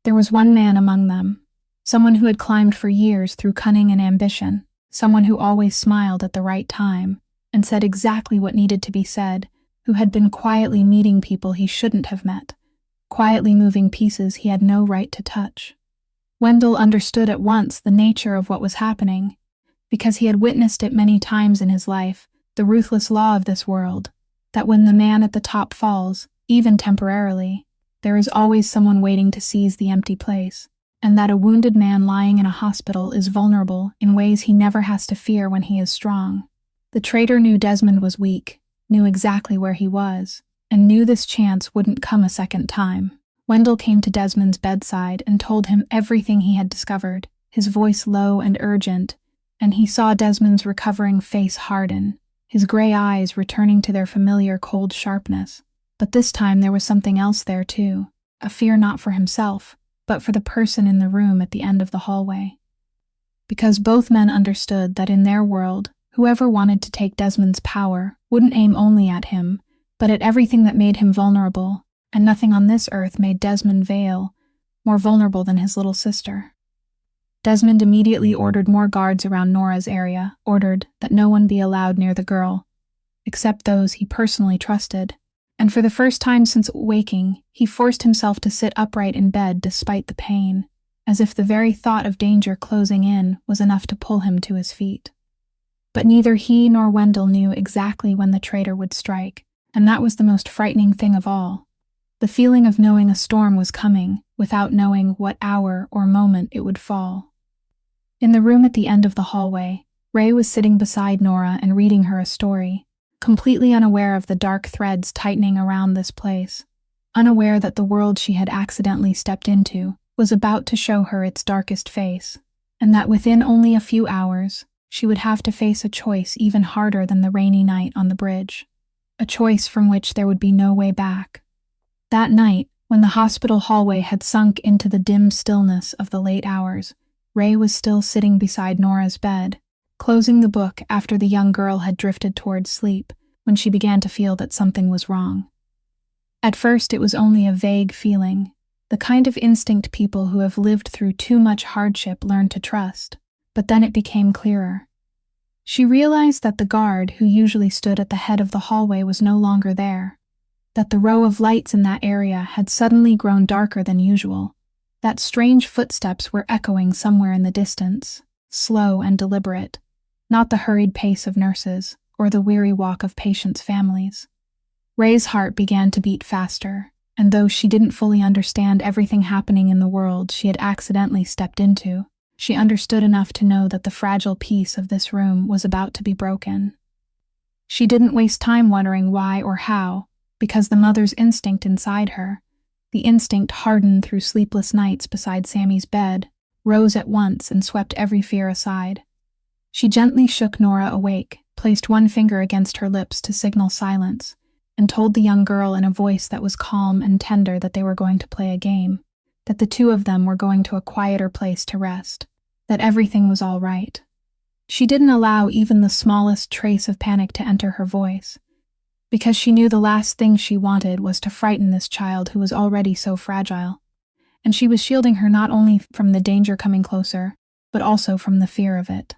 There was one man among them, Someone who had climbed for years through cunning and ambition. Someone who always smiled at the right time and said exactly what needed to be said, who had been quietly meeting people he shouldn't have met, quietly moving pieces he had no right to touch. Wendell understood at once the nature of what was happening, because he had witnessed it many times in his life, the ruthless law of this world, that when the man at the top falls, even temporarily, there is always someone waiting to seize the empty place, and that a wounded man lying in a hospital is vulnerable in ways he never has to fear when he is strong. The traitor knew Desmond was weak, knew exactly where he was, and knew this chance wouldn't come a second time. Wendell came to Desmond's bedside and told him everything he had discovered, his voice low and urgent, and he saw Desmond's recovering face harden, his gray eyes returning to their familiar cold sharpness. But this time there was something else there too, a fear not for himself, but for the person in the room at the end of the hallway. Because both men understood that in their world, whoever wanted to take Desmond's power wouldn't aim only at him, but at everything that made him vulnerable, and nothing on this earth made Desmond Vale more vulnerable than his little sister. Desmond immediately ordered more guards around Nora's area, ordered that no one be allowed near the girl, except those he personally trusted, and for the first time since waking, he forced himself to sit upright in bed despite the pain, as if the very thought of danger closing in was enough to pull him to his feet. But neither he nor Wendell knew exactly when the traitor would strike, and that was the most frightening thing of all. The feeling of knowing a storm was coming, without knowing what hour or moment it would fall. In the room at the end of the hallway, Ray was sitting beside Nora and reading her a story, completely unaware of the dark threads tightening around this place, unaware that the world she had accidentally stepped into was about to show her its darkest face, and that within only a few hours, she would have to face a choice even harder than the rainy night on the bridge, a choice from which there would be no way back. That night, when the hospital hallway had sunk into the dim stillness of the late hours, Ray was still sitting beside Nora's bed, closing the book after the young girl had drifted towards sleep, when she began to feel that something was wrong. At first it was only a vague feeling, the kind of instinct people who have lived through too much hardship learn to trust, but then it became clearer. She realized that the guard who usually stood at the head of the hallway was no longer there, that the row of lights in that area had suddenly grown darker than usual, that strange footsteps were echoing somewhere in the distance, slow and deliberate, not the hurried pace of nurses or the weary walk of patients' families. Ray's heart began to beat faster, and though she didn't fully understand everything happening in the world she had accidentally stepped into, she understood enough to know that the fragile peace of this room was about to be broken. She didn't waste time wondering why or how, because the mother's instinct inside her, the instinct hardened through sleepless nights beside Sammy's bed, rose at once and swept every fear aside. She gently shook Nora awake, placed one finger against her lips to signal silence, and told the young girl in a voice that was calm and tender that they were going to play a game, that the two of them were going to a quieter place to rest, that everything was all right. She didn't allow even the smallest trace of panic to enter her voice, because she knew the last thing she wanted was to frighten this child who was already so fragile, and she was shielding her not only from the danger coming closer, but also from the fear of it.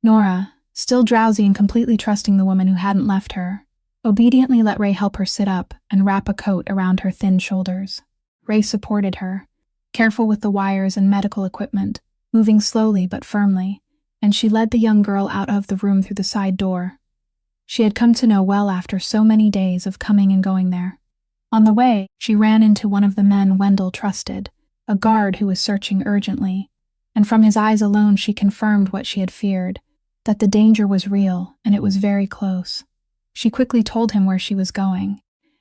Nora, still drowsy and completely trusting the woman who hadn't left her, obediently let Ray help her sit up and wrap a coat around her thin shoulders. Ray supported her, careful with the wires and medical equipment, moving slowly but firmly, and she led the young girl out of the room through the side door. She had come to know well after so many days of coming and going there. On the way, she ran into one of the men Wendell trusted, a guard who was searching urgently, and from his eyes alone she confirmed what she had feared, that the danger was real and it was very close. She quickly told him where she was going,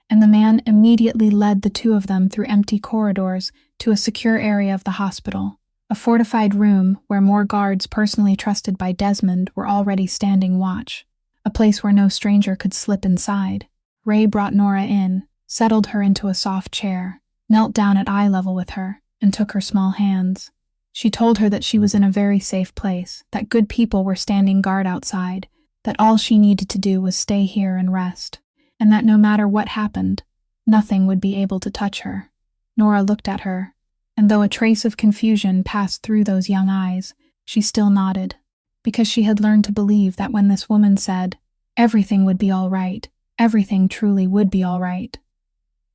and the man immediately led the two of them through empty corridors to a secure area of the hospital, a fortified room where more guards personally trusted by Desmond were already standing watch, a place where no stranger could slip inside. Ray brought Nora in, settled her into a soft chair, knelt down at eye level with her, and took her small hands. She told her that she was in a very safe place, that good people were standing guard outside, that all she needed to do was stay here and rest, and that no matter what happened, nothing would be able to touch her. Nora looked at her, and though a trace of confusion passed through those young eyes, she still nodded, because she had learned to believe that when this woman said, "Everything would be all right," everything truly would be all right.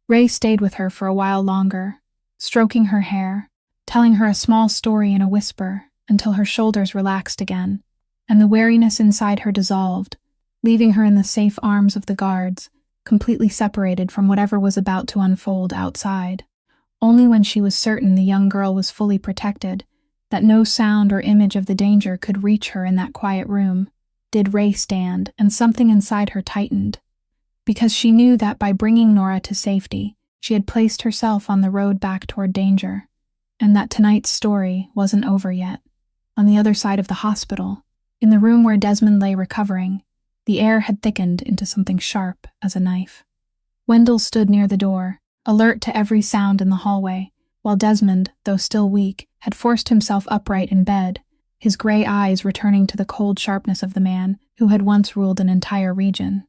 Ray stayed with her for a while longer, stroking her hair, telling her a small story in a whisper until her shoulders relaxed again, and the wariness inside her dissolved, leaving her in the safe arms of the guards, completely separated from whatever was about to unfold outside. Only when she was certain the young girl was fully protected, that no sound or image of the danger could reach her in that quiet room, did Ray stand, and something inside her tightened, because she knew that by bringing Nora to safety, she had placed herself on the road back toward danger, and that tonight's story wasn't over yet. On the other side of the hospital, in the room where Desmond lay recovering, the air had thickened into something sharp as a knife. Wendell stood near the door, alert to every sound in the hallway, while Desmond, though still weak, had forced himself upright in bed, his gray eyes returning to the cold sharpness of the man who had once ruled an entire region.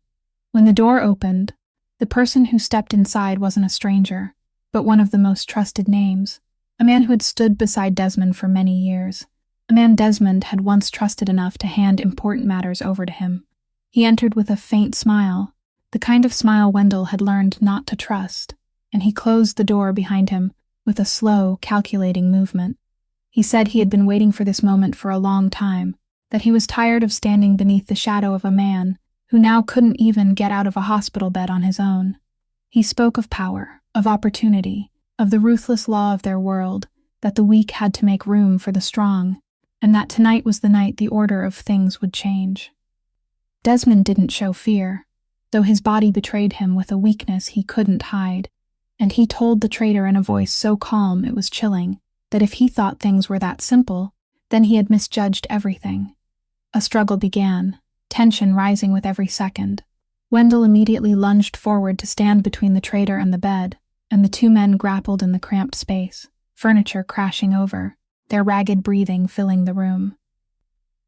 When the door opened, the person who stepped inside wasn't a stranger, but one of the most trusted names, a man who had stood beside Desmond for many years, a man Desmond had once trusted enough to hand important matters over to him. He entered with a faint smile, the kind of smile Wendell had learned not to trust, and he closed the door behind him with a slow, calculating movement. He said he had been waiting for this moment for a long time, that he was tired of standing beneath the shadow of a man who now couldn't even get out of a hospital bed on his own. He spoke of power, of opportunity, of the ruthless law of their world, that the weak had to make room for the strong, and that tonight was the night the order of things would change. Desmond didn't show fear, though his body betrayed him with a weakness he couldn't hide, and he told the traitor in a voice so calm it was chilling, that if he thought things were that simple, then he had misjudged everything. A struggle began, tension rising with every second. Wendell immediately lunged forward to stand between the traitor and the bed, and the two men grappled in the cramped space, furniture crashing over, their ragged breathing filling the room.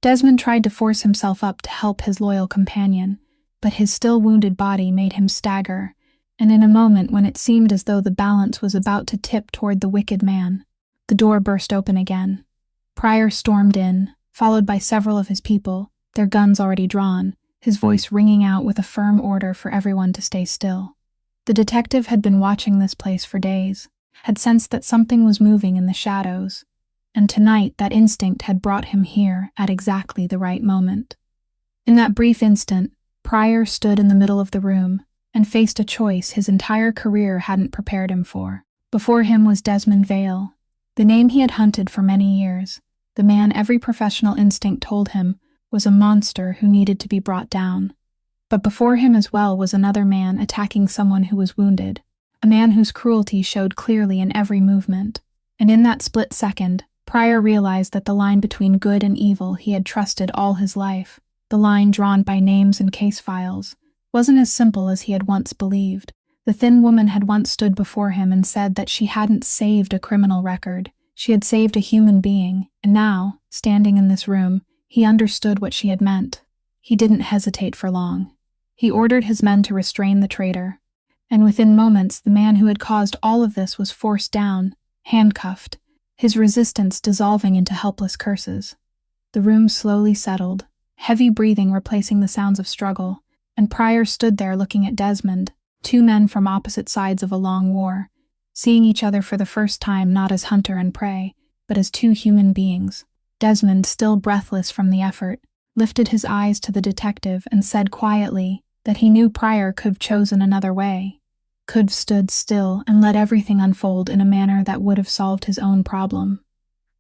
Desmond tried to force himself up to help his loyal companion, but his still wounded body made him stagger, and in a moment when it seemed as though the balance was about to tip toward the wicked man, the door burst open again. Pryor stormed in, followed by several of his people, their guns already drawn, his voice ringing out with a firm order for everyone to stay still. The detective had been watching this place for days, had sensed that something was moving in the shadows, and tonight that instinct had brought him here at exactly the right moment. In that brief instant, Pryor stood in the middle of the room and faced a choice his entire career hadn't prepared him for. Before him was Desmond Vale, the name he had hunted for many years, the man every professional instinct told him was a monster who needed to be brought down. But before him as well was another man attacking someone who was wounded, a man whose cruelty showed clearly in every movement. And in that split second, Pryor realized that the line between good and evil he had trusted all his life, the line drawn by names and case files, wasn't as simple as he had once believed. The thin woman had once stood before him and said that she hadn't saved a criminal record, she had saved a human being, and now, standing in this room, he understood what she had meant. He didn't hesitate for long. He ordered his men to restrain the traitor, and within moments the man who had caused all of this was forced down, handcuffed, his resistance dissolving into helpless curses. The room slowly settled, heavy breathing replacing the sounds of struggle, and Pryor stood there looking at Desmond, two men from opposite sides of a long war, seeing each other for the first time not as hunter and prey, but as two human beings. Desmond, still breathless from the effort, lifted his eyes to the detective and said quietly that he knew Pryor could have chosen another way, could have stood still and let everything unfold in a manner that would have solved his own problem.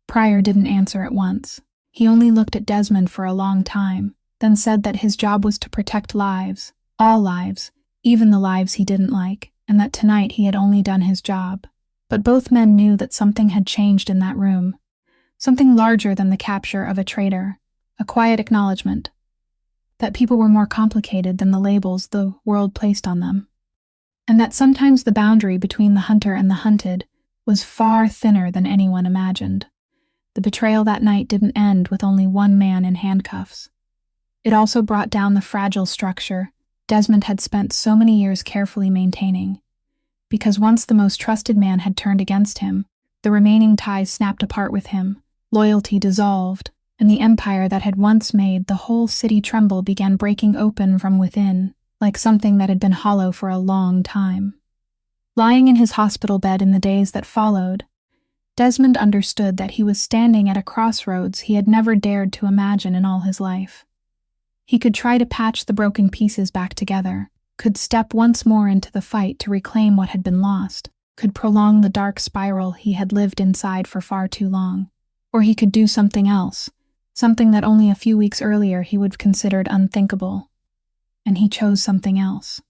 Pryor didn't answer at once. He only looked at Desmond for a long time, then said that his job was to protect lives, all lives, even the lives he didn't like, and that tonight he had only done his job. But both men knew that something had changed in that room, something larger than the capture of a traitor, a quiet acknowledgement that people were more complicated than the labels the world placed on them, and that sometimes the boundary between the hunter and the hunted was far thinner than anyone imagined. The betrayal that night didn't end with only one man in handcuffs. It also brought down the fragile structure Desmond had spent so many years carefully maintaining, because once the most trusted man had turned against him, The remaining ties snapped apart with him, loyalty dissolved, and the empire that had once made the whole city tremble began breaking open from within, like something that had been hollow for a long time. Lying in his hospital bed in the days that followed, Desmond understood that he was standing at a crossroads he had never dared to imagine in all his life. He could try to patch the broken pieces back together, could step once more into the fight to reclaim what had been lost, could prolong the dark spiral he had lived inside for far too long. Or he could do something else, something that only a few weeks earlier he would have considered unthinkable. And he chose something else.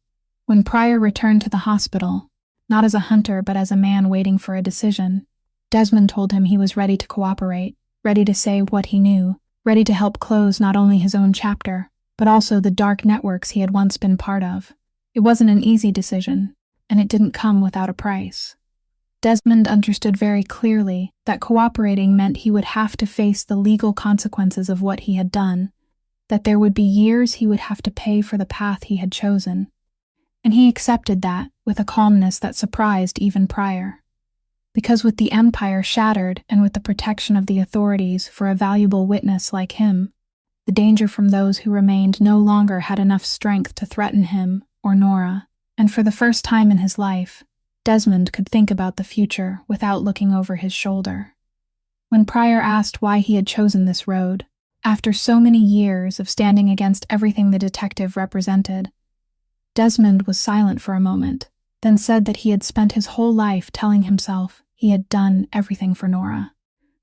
When Pryor returned to the hospital, not as a hunter but as a man waiting for a decision, Desmond told him he was ready to cooperate, ready to say what he knew, ready to help close not only his own chapter, but also the dark networks he had once been part of. It wasn't an easy decision, and it didn't come without a price. Desmond understood very clearly that cooperating meant he would have to face the legal consequences of what he had done, that there would be years he would have to pay for the path he had chosen. And he accepted that with a calmness that surprised even Pryor. Because with the empire shattered and with the protection of the authorities for a valuable witness like him, the danger from those who remained no longer had enough strength to threaten him or Nora, and for the first time in his life, Desmond could think about the future without looking over his shoulder. When Pryor asked why he had chosen this road, after so many years of standing against everything the detective represented, Desmond was silent for a moment, then said that he had spent his whole life telling himself he had done everything for Nora,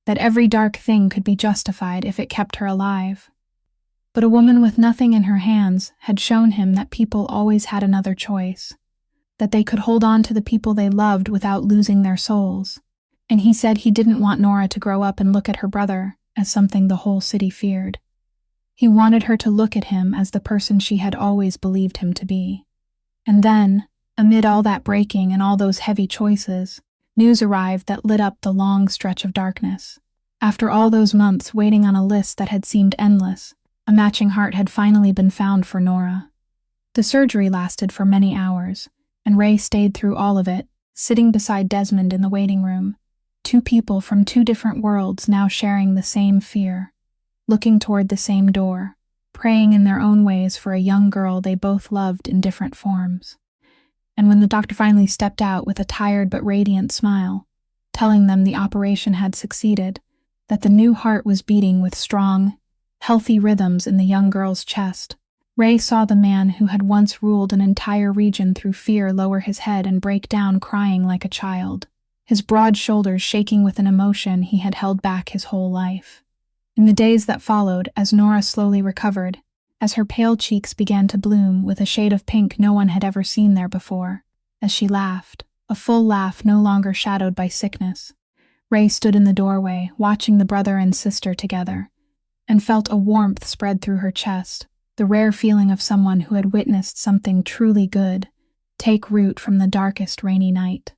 that every dark thing could be justified if it kept her alive. But a woman with nothing in her hands had shown him that people always had another choice, that they could hold on to the people they loved without losing their souls, and he said he didn't want Nora to grow up and look at her brother as something the whole city feared. He wanted her to look at him as the person she had always believed him to be. And then, amid all that breaking and all those heavy choices, news arrived that lit up the long stretch of darkness. After all those months waiting on a list that had seemed endless, a matching heart had finally been found for Nora. The surgery lasted for many hours, and Ray stayed through all of it, sitting beside Desmond in the waiting room, two people from two different worlds now sharing the same fear, looking toward the same door, praying in their own ways for a young girl they both loved in different forms. And when the doctor finally stepped out with a tired but radiant smile, telling them the operation had succeeded, that the new heart was beating with strong, healthy rhythms in the young girl's chest, Ray saw the man who had once ruled an entire region through fear lower his head and break down crying like a child, his broad shoulders shaking with an emotion he had held back his whole life. In the days that followed, as Nora slowly recovered, as her pale cheeks began to bloom with a shade of pink no one had ever seen there before, as she laughed, a full laugh no longer shadowed by sickness, Ray stood in the doorway, watching the brother and sister together, and felt a warmth spread through her chest, the rare feeling of someone who had witnessed something truly good take root from the darkest rainy night.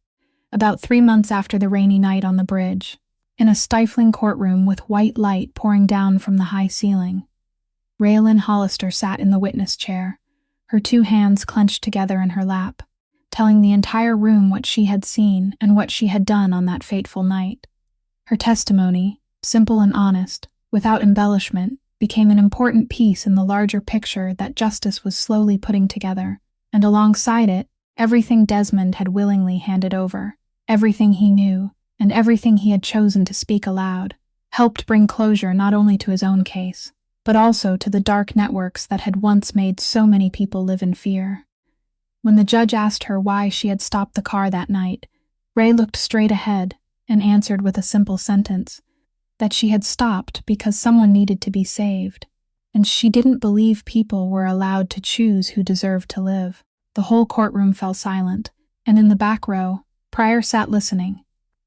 About 3 months after the rainy night on the bridge, in a stifling courtroom with white light pouring down from the high ceiling, Raylan Hollister sat in the witness chair, her two hands clenched together in her lap, telling the entire room what she had seen and what she had done on that fateful night. Her testimony, simple and honest, without embellishment, became an important piece in the larger picture that justice was slowly putting together, and alongside it, everything Desmond had willingly handed over, everything he knew, and everything he had chosen to speak aloud, helped bring closure not only to his own case, but also to the dark networks that had once made so many people live in fear. When the judge asked her why she had stopped the car that night, Ray looked straight ahead and answered with a simple sentence, that she had stopped because someone needed to be saved, and she didn't believe people were allowed to choose who deserved to live. The whole courtroom fell silent, and in the back row, Pryor sat listening.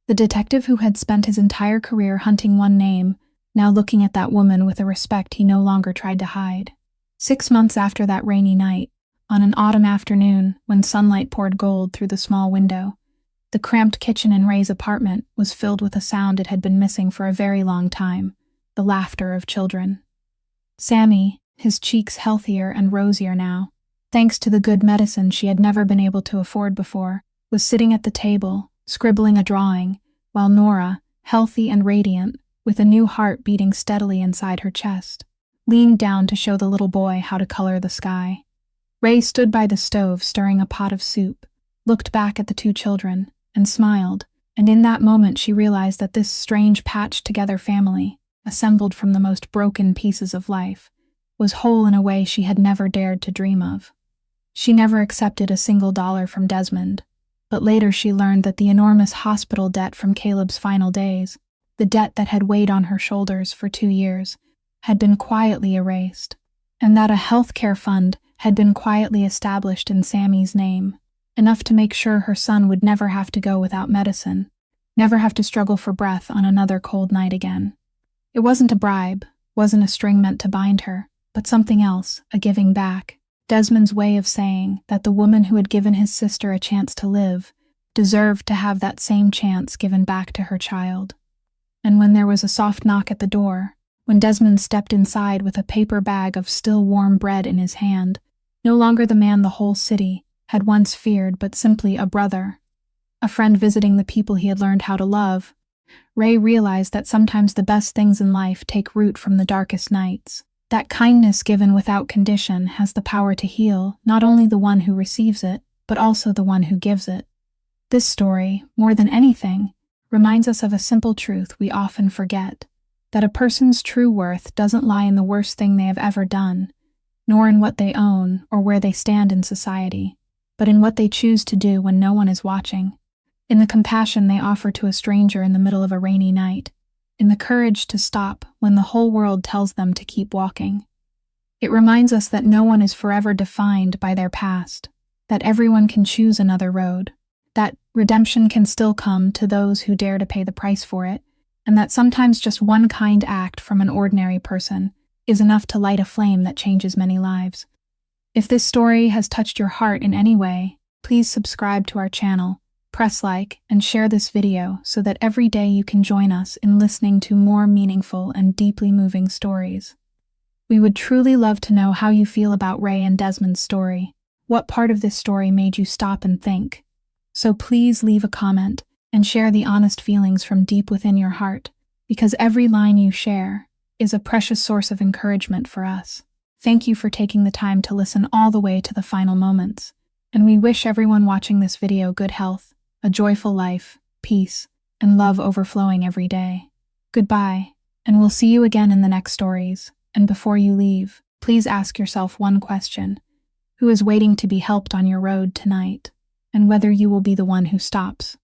The detective who had spent his entire career hunting one name, now looking at that woman with a respect he no longer tried to hide. 6 months after that rainy night, on an autumn afternoon when sunlight poured gold through the small window, the cramped kitchen in Ray's apartment was filled with a sound it had been missing for a very long time, the laughter of children. Sammy, his cheeks healthier and rosier now, thanks to the good medicine she had never been able to afford before, was sitting at the table, scribbling a drawing, while Nora, healthy and radiant, with a new heart beating steadily inside her chest, leaned down to show the little boy how to color the sky. Ray stood by the stove stirring a pot of soup, looked back at the two children, and smiled, and in that moment she realized that this strange patched-together family, assembled from the most broken pieces of life, was whole in a way she had never dared to dream of. She never accepted a single dollar from Desmond, but later she learned that the enormous hospital debt from Caleb's final days, the debt that had weighed on her shoulders for 2 years, had been quietly erased, and that a healthcare fund had been quietly established in Sammy's name, enough to make sure her son would never have to go without medicine, never have to struggle for breath on another cold night again. It wasn't a bribe, wasn't a string meant to bind her, but something else, a giving back. Desmond's way of saying that the woman who had given his sister a chance to live deserved to have that same chance given back to her child. And when there was a soft knock at the door, when Desmond stepped inside with a paper bag of still warm bread in his hand, no longer the man the whole city had once feared, but simply a brother, a friend visiting the people he had learned how to love, Ray realized that sometimes the best things in life take root from the darkest nights. That kindness given without condition has the power to heal not only the one who receives it, but also the one who gives it. This story, more than anything, reminds us of a simple truth we often forget, that a person's true worth doesn't lie in the worst thing they have ever done, nor in what they own or where they stand in society, but in what they choose to do when no one is watching, in the compassion they offer to a stranger in the middle of a rainy night, in the courage to stop when the whole world tells them to keep walking. It reminds us that no one is forever defined by their past, that everyone can choose another road, that redemption can still come to those who dare to pay the price for it, and that sometimes just one kind act from an ordinary person is enough to light a flame that changes many lives. If this story has touched your heart in any way, please subscribe to our channel, press like, and share this video so that every day you can join us in listening to more meaningful and deeply moving stories. We would truly love to know how you feel about Ray and Desmond's story. What part of this story made you stop and think? So please leave a comment and share the honest feelings from deep within your heart, because every line you share is a precious source of encouragement for us. Thank you for taking the time to listen all the way to the final moments, and we wish everyone watching this video good health, a joyful life, peace, and love overflowing every day. Goodbye, and we'll see you again in the next stories. And before you leave, please ask yourself one question: who is waiting to be helped on your road tonight? And whether you will be the one who stops.